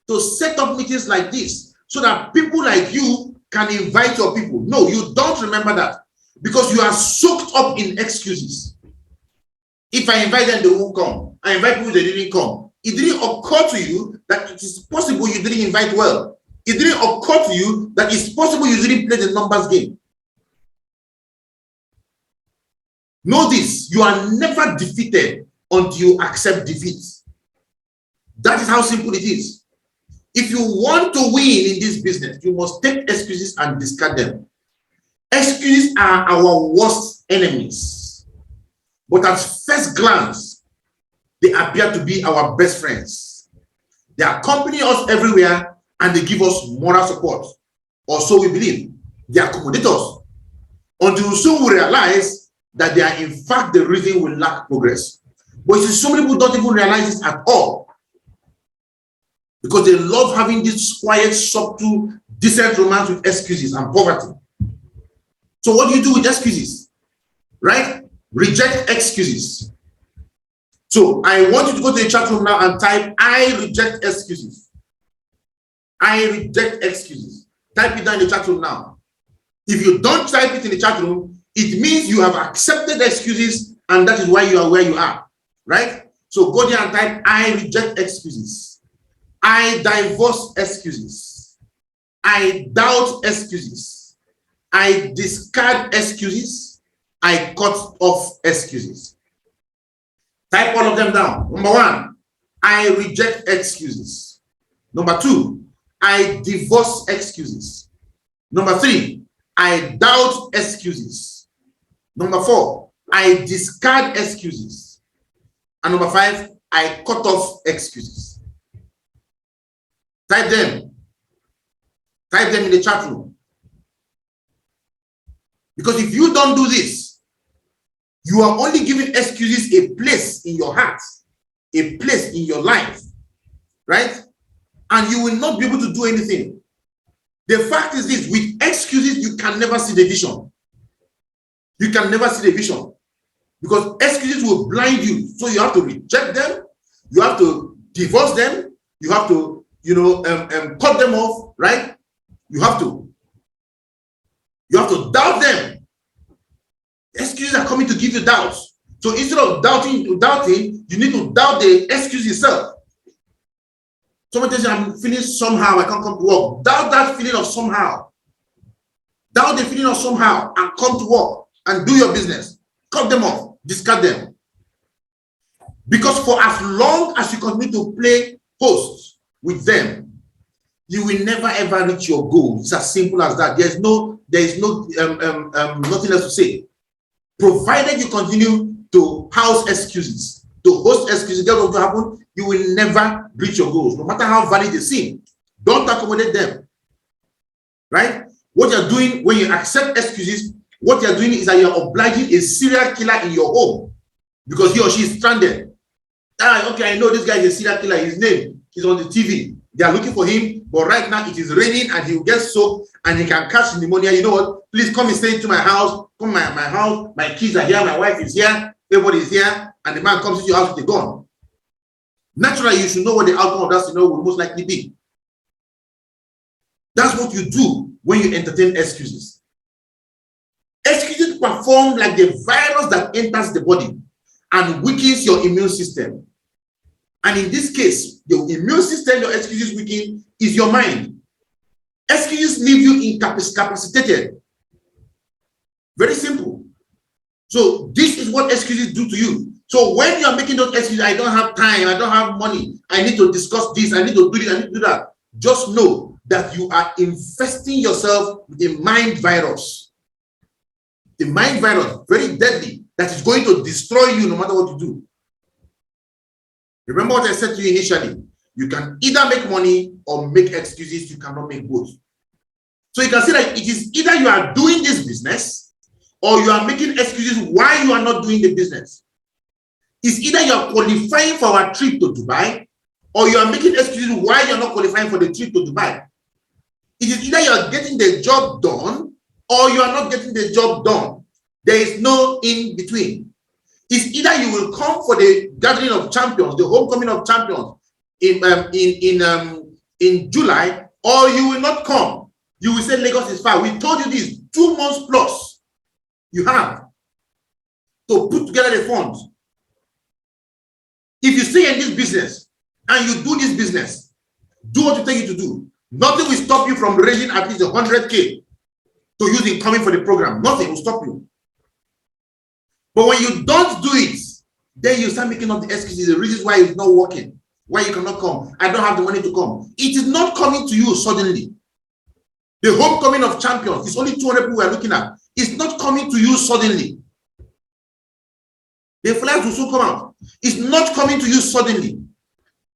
Speaker 1: to set up meetings like this so that people like you can invite your people? No, you don't remember that because you are soaked up in excuses. If I invite them, they won't come. I invite people, they didn't come. It didn't occur to you that it is possible you didn't invite well. It didn't occur to you that it's possible you didn't play the numbers game. Know this, you are never defeated until you accept defeat. That is how simple it is. If you want to win in this business, you must take excuses and discard them. Excuses are our worst enemies. But at first glance, they appear to be our best friends. They accompany us everywhere and they give us moral support. Or so we believe. They accommodate us. Until soon we realize that they are in fact the reason we lack progress. But you see, so many people don't even realize this at all. Because they love having this quiet, subtle, decent romance with excuses and poverty. So what do you do with excuses? Right? Reject excuses. So I want you to go to the chat room now and type, I reject excuses. I reject excuses. Type it down in the chat room now. If you don't type it in the chat room, it means you have accepted excuses and that is why you are where you are. Right? So go there and type, I reject excuses. I divorce excuses. I doubt excuses. I discard excuses. I cut off excuses. Type all of them down. Number one, I reject excuses. Number two, I divorce excuses. Number three, I doubt excuses. Number four, I discard excuses. And number five, I cut off excuses. Type them. Type them in the chat room. Because if you don't do this, you are only giving excuses a place in your heart, a place in your life, right? And you will not be able to do anything. The fact is this, with excuses, you can never see the vision. You can never see the vision. Because excuses will blind you. So you have to reject them. You have to divorce them. You have to, cut them off, right? You have to doubt them. Excuses are coming to give you doubts. So instead of doubting, you need to doubt the excuse yourself. Someone tells you, I'm feeling somehow, I can't come to work. Doubt that feeling of somehow. Doubt the feeling of somehow and come to work and do your business. Cut them off, discard them. Because for as long as you continue to play host with them, you will never ever reach your goal. It's as simple as that. There is nothing else to say. Provided you continue to house excuses, to host excuses, get what will happen, you will never reach your goals, no matter how valid they seem. Don't accommodate them. Right? What you're doing when you accept excuses, what you're doing is that you're obliging a serial killer in your home because he or she is stranded. Okay, I know this guy is a serial killer. His name is on the TV. They are looking for him, but right now it is raining and he will get soaked and he can catch pneumonia. You know what? Please come and stay to my house. Come to my house. My kids are here. My wife is here. Everybody is here. And the man comes to your house with a gun. Naturally, you should know what the outcome of that scenario will most likely be. That's what you do when you entertain excuses. Excuses perform like the virus that enters the body and weakens your immune system. And in this case, the immune system your excuses weaken is your mind. Excuses leave you incapacitated. Very simple. So this is what excuses do to you. So when you are making those excuses, I don't have time, I don't have money, I need to discuss this, I need to do this, I need to do that. Just know that you are infesting yourself with a mind virus. The mind virus, very deadly, that is going to destroy you no matter what you do. Remember what I said to you initially. You can either make money or make excuses. You cannot make both. So you can see that it is either you are doing this business or you are making excuses why you are not doing the business. It's either you are qualifying for our trip to Dubai or you are making excuses why you are not qualifying for the trip to Dubai. It is either you are getting the job done or you are not getting the job done. There is no in between. It's either you will come for the gathering of champions, the homecoming of champions in July, or you will not come. You will say Lagos is far. We told you this 2 months plus. You have to put together the funds. If you stay in this business and you do this business, do what you take you to do. Nothing will stop you from raising at least 100K to use in coming for the program. Nothing will stop you. But when you don't do it, then you start making up the excuses, the reasons why it's not working, why you cannot come. I don't have the money to come. It is not coming to you suddenly. The homecoming of champions, it's only 200 people we are looking at. It's not coming to you suddenly. The flights will soon come out. It's not coming to you suddenly.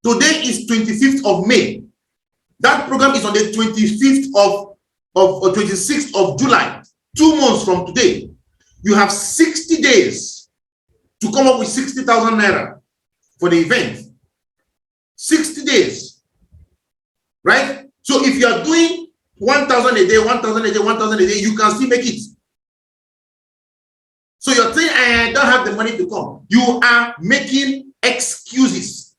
Speaker 1: Today is 25th of May. That program is on the 25th or 26th of July, 2 months from today. You have 60 days to come up with 60,000 naira for the event. 60 days, right? So if you are doing 1,000 a day, 1,000 a day, 1,000 a day, you can still make it. So you're saying, I don't have the money to come. You are making excuses.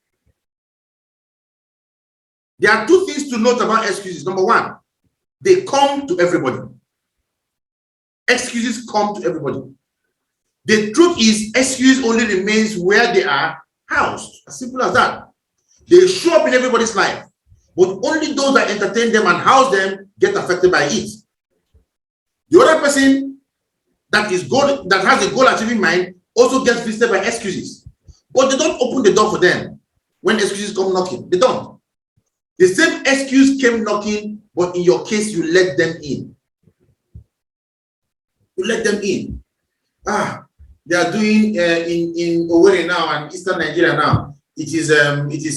Speaker 1: There are 2 things to note about excuses. Number 1, they come to everybody. Excuses come to everybody. The truth is, excuse only remains where they are housed. As simple as that. They show up in everybody's life, but only those that entertain them and house them get affected by it. The other person that has a goal achieving mind also gets visited by excuses, but they don't open the door for them when excuses come knocking. They don't. The same excuse came knocking, but in your case, you let them in. You let them in. They are doing in Okoli now and Eastern Nigeria now. It is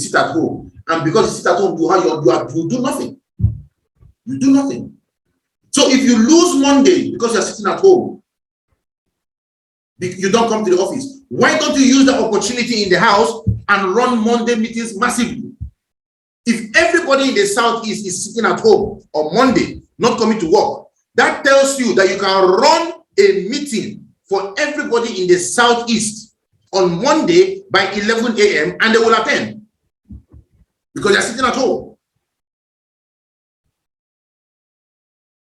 Speaker 1: sit at home, and because you sit at home, you do nothing. You do nothing. So if you lose Monday because you are sitting at home, you don't come to the office. Why don't you use the opportunity in the house and run Monday meetings massively? If everybody in the Southeast is sitting at home on Monday, not coming to work, that tells you that you can run a meeting for everybody in the Southeast on Monday by 11 a.m. and they will attend because they're sitting at home.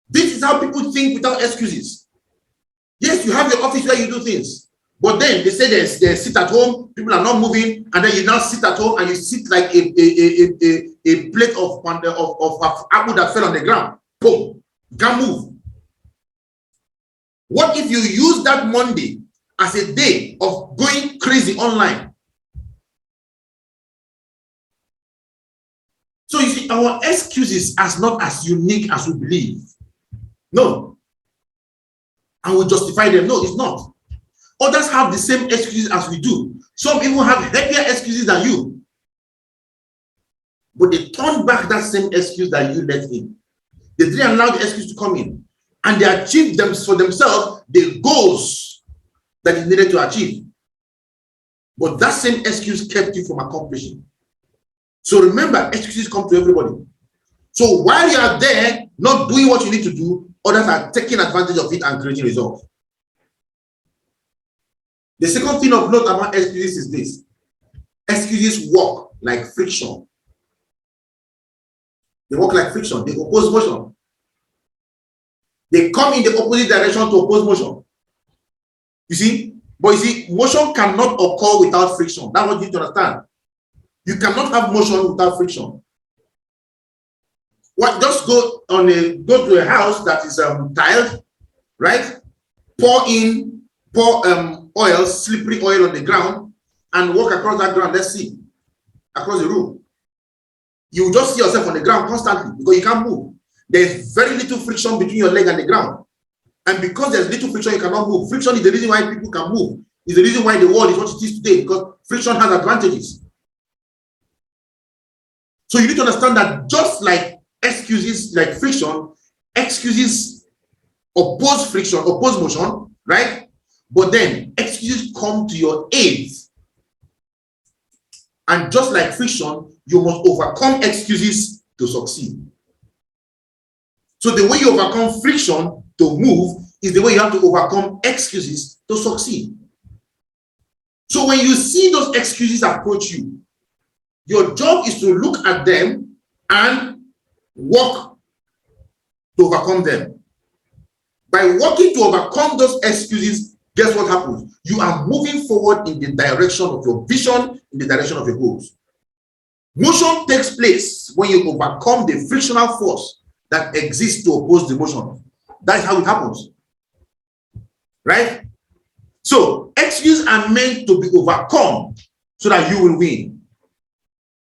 Speaker 1: This is how people think without excuses. Yes, you have your office where you do things, but then they say they sit at home, people are not moving, and then you now sit at home and you sit like a plate of apple that fell on the ground. Boom, you can't move. What if you use that Monday as a day of going crazy online? So you see, our excuses are not as unique as we believe. No. And we justify them. No, it's not. Others have the same excuses as we do. Some even have heavier excuses than you. But they turn back that same excuse that you let in. They didn't allow the excuse to come in. And they achieved them for themselves the goals that is needed to achieve. But that same excuse kept you from accomplishing. So remember, excuses come to everybody. So while you are there, not doing what you need to do, others are taking advantage of it and creating results. The second thing of note about excuses is this. Excuses work like friction. They work like friction. They oppose motion. They come in the opposite direction to oppose motion. You see? But you see, motion cannot occur without friction. That's what you need to understand. You cannot have motion without friction. What? Just go to a house that is tiled, right? pour oil, slippery oil on the ground, and walk across that ground, let's see, across the room. You just see yourself on the ground constantly because you can't move. There's very little friction between your leg and the ground. And because there's little friction, you cannot move. Friction is the reason why people can move. It's the reason why the world is what it is today, because friction has advantages. So you need to understand that just like excuses, like friction, excuses oppose friction, oppose motion, right? But then excuses come to your aid. And just like friction, you must overcome excuses to succeed. So the way you overcome friction to move is the way you have to overcome excuses to succeed. So when you see those excuses approach you, your job is to look at them and work to overcome them. By working to overcome those excuses, guess what happens? You are moving forward in the direction of your vision, in the direction of your goals. Motion takes place when you overcome the frictional force that exists to oppose the motion. That's how it happens. Right? So, excuses are meant to be overcome so that you will win.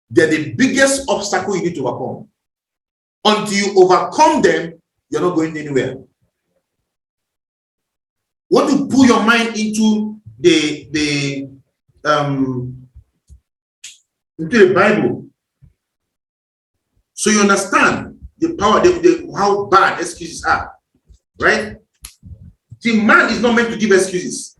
Speaker 1: They're the biggest obstacle you need to overcome. Until you overcome them, you're not going anywhere. Want to pull your mind into the Bible, so you understand the power, how bad excuses are, right? See, man is not meant to give excuses.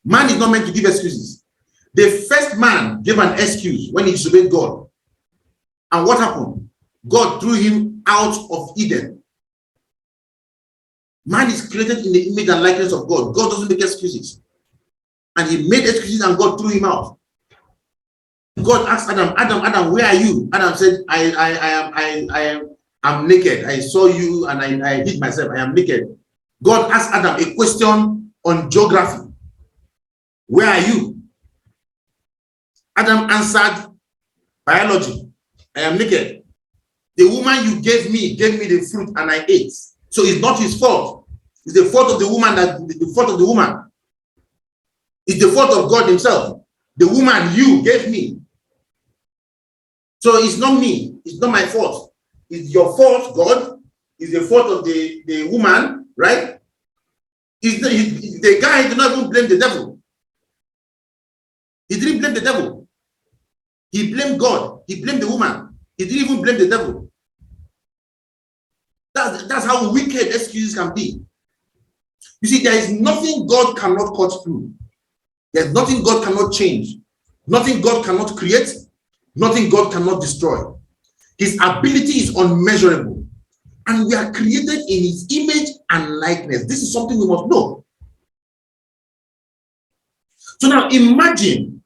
Speaker 1: Man is not meant to give excuses. The first man gave an excuse when he disobeyed God. And what happened? God threw him out of Eden. Man is created in the image and likeness of God. God doesn't make excuses. And he made excuses and God threw him out. God asked Adam, where are you? Adam said, I'm naked. I saw you and I hid myself. I am naked. God asked Adam a question on geography. Where are you? Adam answered biology. I am naked. The woman you gave me the fruit and I ate. So it's not his fault. It's the fault of the woman. It's the fault of God himself. The woman you gave me. So it's not me. It's not my fault. It's your fault, God. It's the fault of the woman, right? The guy did not even blame the devil. He didn't blame the devil. He blamed God. He blamed the woman. He didn't even blame the devil. That's how wicked excuses can be. You see, there is nothing God cannot cut through. There's nothing God cannot change. Nothing God cannot create. Nothing God cannot destroy. His ability is unmeasurable. And we are created in his image and likeness. This is something we must know. So now imagine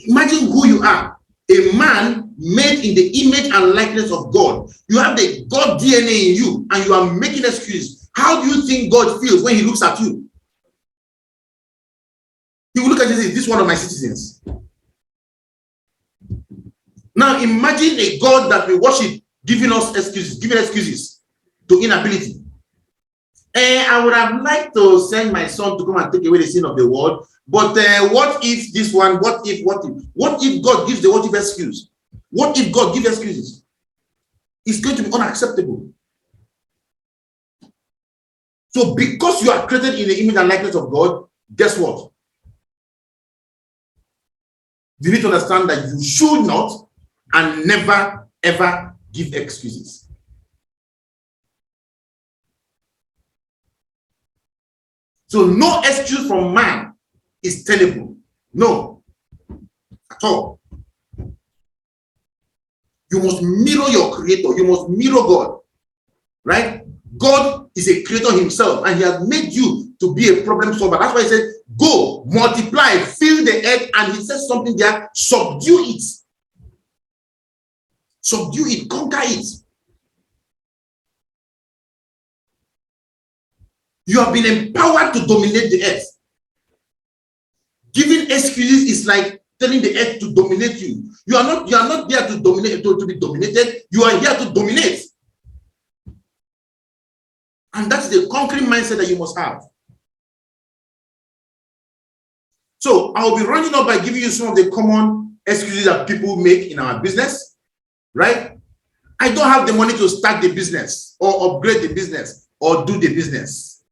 Speaker 1: who you are. A man made in the image and likeness of God. You have the God DNA in you and you are making excuses. How do you think God feels when he looks at you? He will look at you and say, this is one of my citizens. Now imagine a God that we worship giving excuses to inability. I would have liked to send my son to come and take away the sin of the world, but what if this one, what if God gives the what if excuse? What if God gives excuses? It's going to be unacceptable. So because you are created in the image and likeness of God, guess what? You need to understand that you should not and never ever give excuses. So no excuse from man is tenable. No, at all. You must mirror your creator. You must mirror God. Right? God is a creator himself and he has made you to be a problem solver. That's why he said, go, multiply, fill the earth, and he says something there, subdue it. Subdue it, conquer it. You have been empowered to dominate the earth. Giving excuses is like telling the earth to dominate you. You are not there to dominate, to be dominated. You are here to dominate. And that's the conquering mindset that you must have. So I'll be running up by giving you some of the common excuses that people make in our business, right? I don't have the money to start the business or upgrade the business or do the business.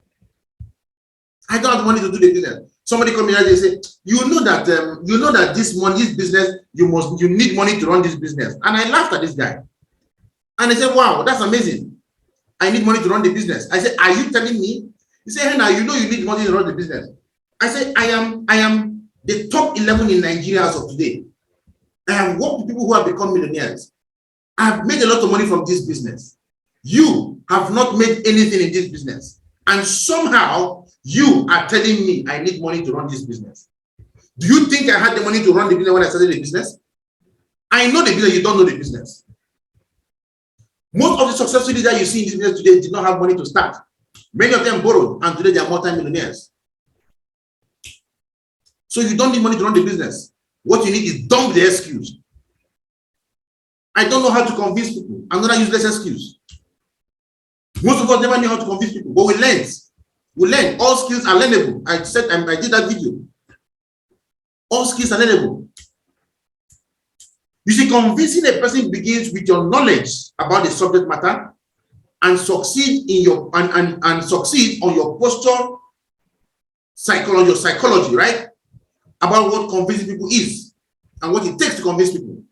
Speaker 1: I don't have the money to do the business. Somebody come in and they say, you know that this business, you need money to run this business. And I laughed at this guy. And I said, wow, that's amazing. I need money to run the business. I said, are you telling me? He said, hey, now you know you need money to run the business. I said, I am the top 11 in Nigeria as of today. I have worked with people who have become millionaires. I have made a lot of money from this business. You have not made anything in this business. And somehow you are telling me I need money to run this business. Do you think I had the money to run the business when I started the business? I know the business, you don't know the business. Most of the successful leaders you see in this business today did not have money to start. Many of them borrowed, and today they are multi-millionaires. So you don't need money to run the business. What you need is dump the excuse. I don't know how to convince people. Another useless excuse. Most of us never knew how to convince people, but we learned. We learn. All skills are learnable. I did that video. All skills are learnable. You see, convincing a person begins with your knowledge about the subject matter and succeed in your and succeed on your posture, psychology, right? About what convincing people is and what it takes to convince people.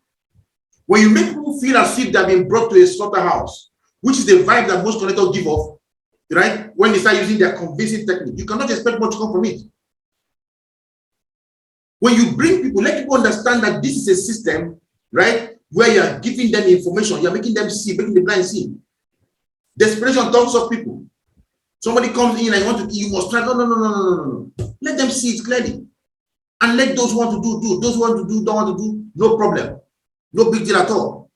Speaker 1: When you make people feel as if they've been brought to a slaughterhouse, which is the vibe that most connectors give off, right? When they start using their convincing technique, you cannot expect much to come from it. When you bring people, let people understand that this is a system, right, where you are giving them information, you are making them see, making the blind see. Desperation talks of people. Somebody comes in and you must try. No. Let them see it clearly. And let those who want to do. Those who want to do, don't want to do, no problem. No big deal at all.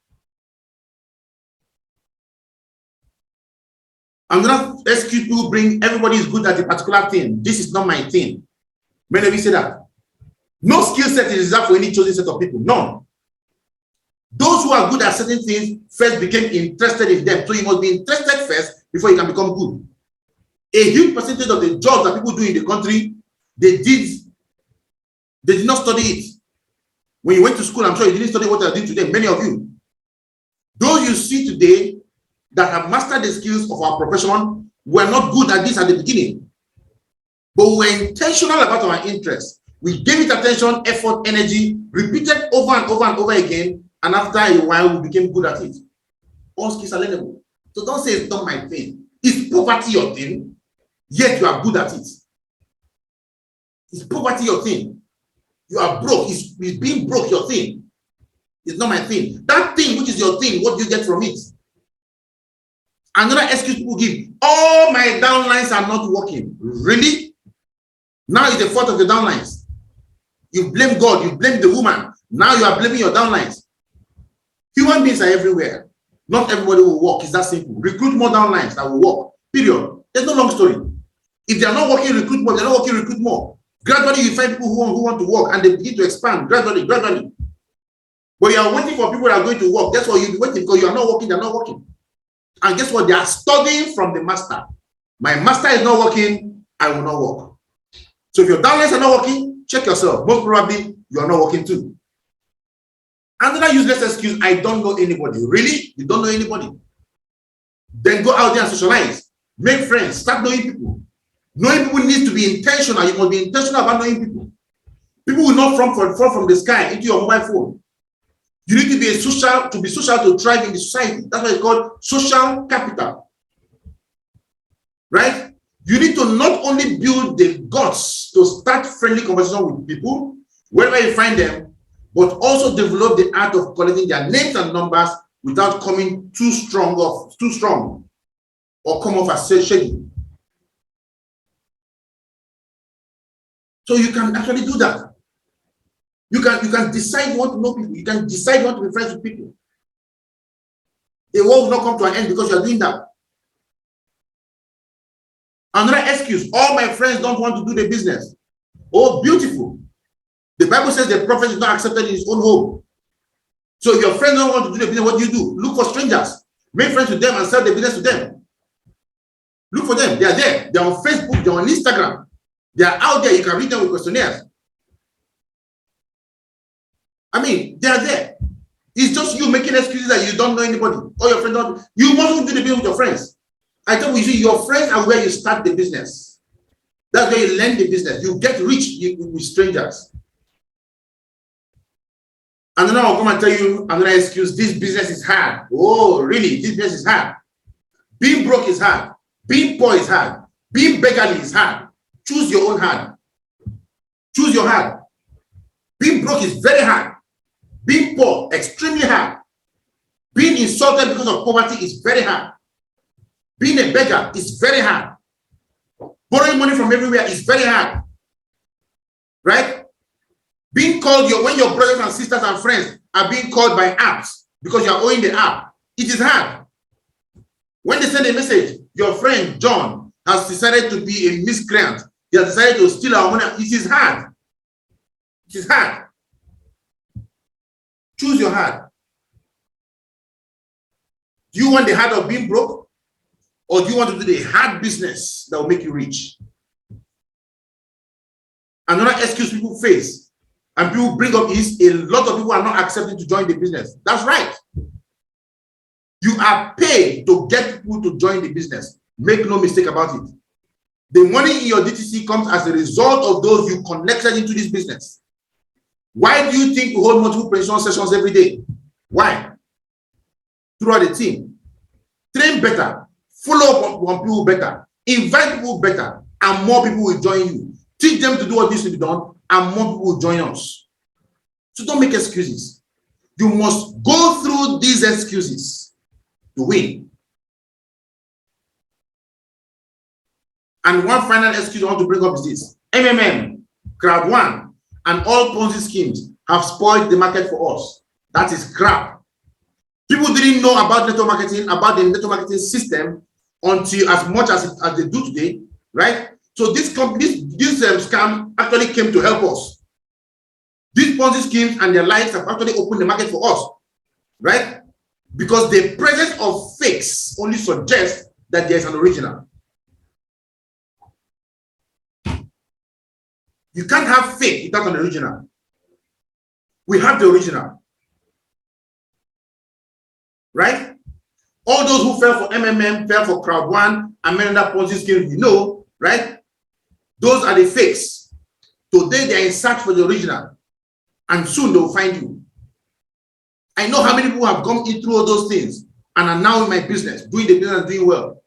Speaker 1: Another excuse people bring, everybody is good at a particular thing. This is not my thing. Many of you say that. No skill set is reserved for any chosen set of people. None. Those who are good at certain things first became interested in them. So you must be interested first before you can become good. A huge percentage of the jobs that people do in the country, they did not study it. When you went to school, I'm sure you didn't study what I did today. Many of you. Those you see today that have mastered the skills of our profession were not good at this at the beginning. But we were intentional about our interests. We gave it attention, effort, energy, repeated over and over and over again. And after a while, we became good at it. All skills are learnable. So don't say it's not my thing. Is poverty your thing? Yet you are good at it. Is poverty your thing? You are broke. Is being broke your thing? It's not my thing. That thing which is your thing, what do you get from it? Another excuse people give, all my downlines are not working. Really? Now it's the fault of the downlines. You blame God, you blame the woman. Now you are blaming your downlines. Human beings are everywhere. Not everybody will work. It's that simple. Recruit more downlines that will work. Period. There's no long story. If they are not working, recruit more. If they're not working, recruit more. Gradually, you find people who want to work and they begin to expand gradually. But you are waiting for people that are going to work. That's what you'll be waiting because you are not working, they're not working. And guess what? They are studying from the master. My master is not working, I will not work. So if your downlines are not working, check yourself. Most probably, you are not working too. Another useless excuse, I don't know anybody. Really? You don't know anybody? Then go out there and socialize. Make friends. Start knowing people. Knowing people needs to be intentional. You must be intentional about knowing people. People will not fall from the sky into your mobile phone. You need to be social to thrive in the society. That's why it's called social capital. Right? You need to not only build the guts to start friendly conversation with people, wherever you find them, but also develop the art of collecting their names and numbers without coming too strong or come off as shady. So you can actually do that. You can decide what to know people. You can decide what to be friends with people. The world will not come to an end because you are doing that. Another excuse, all my friends don't want to do the business. Oh, beautiful. The Bible says the prophet is not accepted in his own home. So if your friends don't want to do the business, what do? Look for strangers. Make friends with them and sell the business to them. Look for them. They are there. They're on Facebook. They're on Instagram. They are out there. You can read them with questionnaires. I mean, they are there. It's just you making excuses that you don't know anybody or your friends don't. You mustn't do the business with your friends. I tell you, your friends are where you start the business. That's where you learn the business. You get rich with strangers. And then I'll come and tell you another excuse. This business is hard. Oh, really? This business is hard. Being broke is hard. Being poor is hard. Being beggarly is hard. Choose your own hard. Choose your hard. Being broke is very hard. Being poor, extremely hard. Being insulted because of poverty is very hard. Being a beggar is very hard. Borrowing money from everywhere is very hard. Right? Being called, when your brothers and sisters and friends are being called by apps because you are owing the app, it is hard. When they send a message, your friend John has decided to be a miscreant. He has decided to steal our money. It is hard. It is hard. Choose your hard. Do you want the hard of being broke? Or do you want to do the hard business that will make you rich? Another excuse people face and people bring up is a lot of people are not accepting to join the business. That's right. You are paid to get people to join the business. Make no mistake about it. The money in your DTC comes as a result of those you connected into this business. Why do you think we hold multiple pension sessions every day? Why? Throughout the team. Train better. Follow up on people better. Invite people better. And more people will join you. Teach them to do what needs to be done. And more people will join us. So don't make excuses. You must go through these excuses to win. And one final excuse I want to bring up is this. MMM, Crowd One, and all Ponzi schemes have spoiled the market for us. That is crap. People didn't know about network marketing, about the network marketing system until as much as they do today, right? So this scam actually came to help us. These Ponzi schemes and their likes have actually opened the market for us, right? Because the presence of fakes only suggests that there is an original. You can't have fake without an original. We have the original. Right? All those who fell for MMM, fell for Crowd One, and many other Ponzi schemes, you know, right? Those are the fakes. Today they are in search for the original. And soon they will find you. I know how many people have gone in through all those things and are now in my business, doing the business and doing well.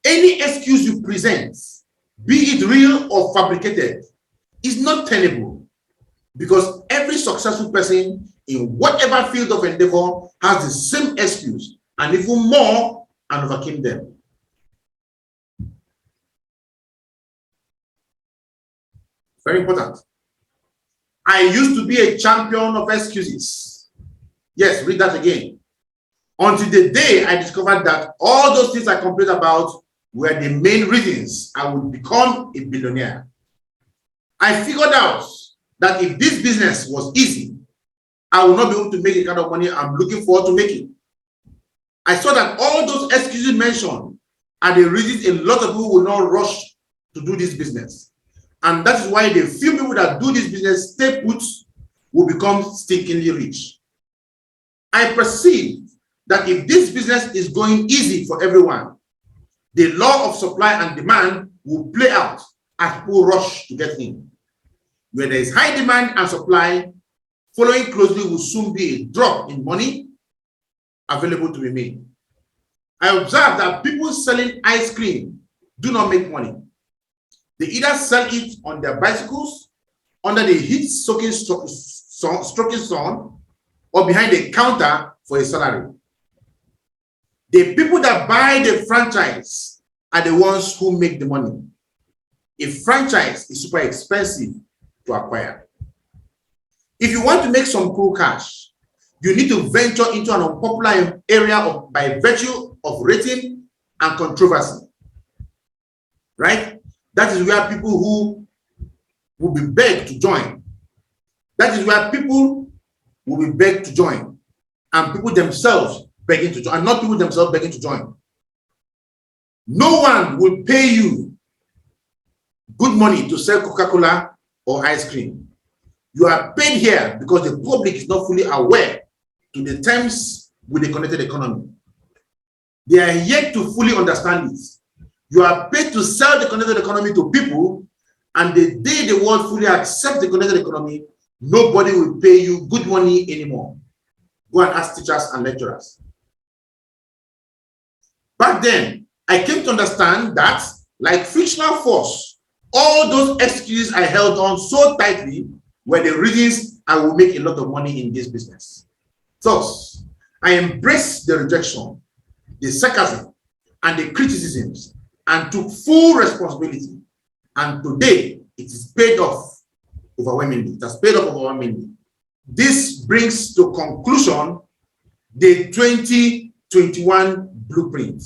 Speaker 1: Any excuse you present, be it real or fabricated, is not tenable, because every successful person in whatever field of endeavor has the same excuse and even more and overcame them. Very important. I used to be a champion of excuses. Yes, read that again. Until the day I discovered that all those things I complained about were the main reasons I would become a billionaire. I figured out that if this business was easy, I would not be able to make the kind of money I'm looking forward to making. I saw that all those excuses mentioned are the reasons a lot of people will not rush to do this business. And that is why the few people that do this business, stay put, will become stinkingly rich. I perceive that if this business is going easy for everyone, the law of supply and demand will play out as people rush to get in. Where there is high demand and supply, following closely will soon be a drop in money available to be made. I observe that people selling ice cream do not make money. They either sell it on their bicycles, under the heat-soaking stroking sun, or behind a counter for a salary. The people that buy the franchise are the ones who make the money. A franchise is super expensive to acquire. If you want to make some cool cash, you need to venture into an unpopular area by virtue of rating and controversy. Right? That is where people who will be begged to join. That is where people will be begged to join. And people themselves begging to join, and not people themselves begging to join. No one will pay you good money to sell Coca-Cola or ice cream. You are paid here because the public is not fully aware to the terms with the connected economy. They are yet to fully understand it. You are paid to sell the connected economy to people, and the day the world fully accepts the connected economy, nobody will pay you good money anymore. Go and ask teachers and lecturers. Back then, I came to understand that, like frictional force, all those excuses I held on so tightly were the reasons I will make a lot of money in this business. Thus, I embraced the rejection, the sarcasm, and the criticisms, and took full responsibility. And today, it is paid off overwhelmingly. It has paid off overwhelmingly. This brings to conclusion the 2021 blueprint.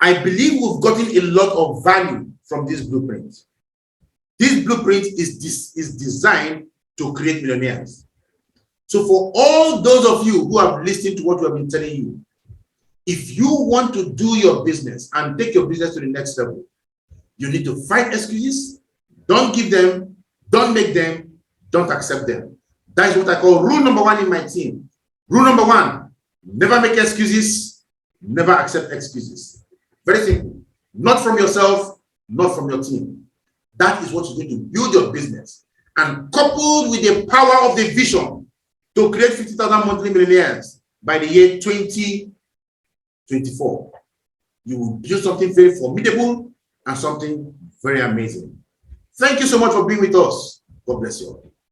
Speaker 1: I believe we've gotten a lot of value from this blueprint. This blueprint is designed to create millionaires. So for all those of you who have listened to what we have been telling you, if you want to do your business and take your business to the next level, you need to fight excuses. Don't give them, don't make them, don't accept them. That is what I call rule number one in my team. Rule number one, never make excuses, never accept excuses. Very simple. Not from yourself, not from your team. That is what you're going to build your business. And coupled with the power of the vision to create 50,000 monthly millionaires by the year 2024, you will build something very formidable and something very amazing. Thank you so much for being with us. God bless you all.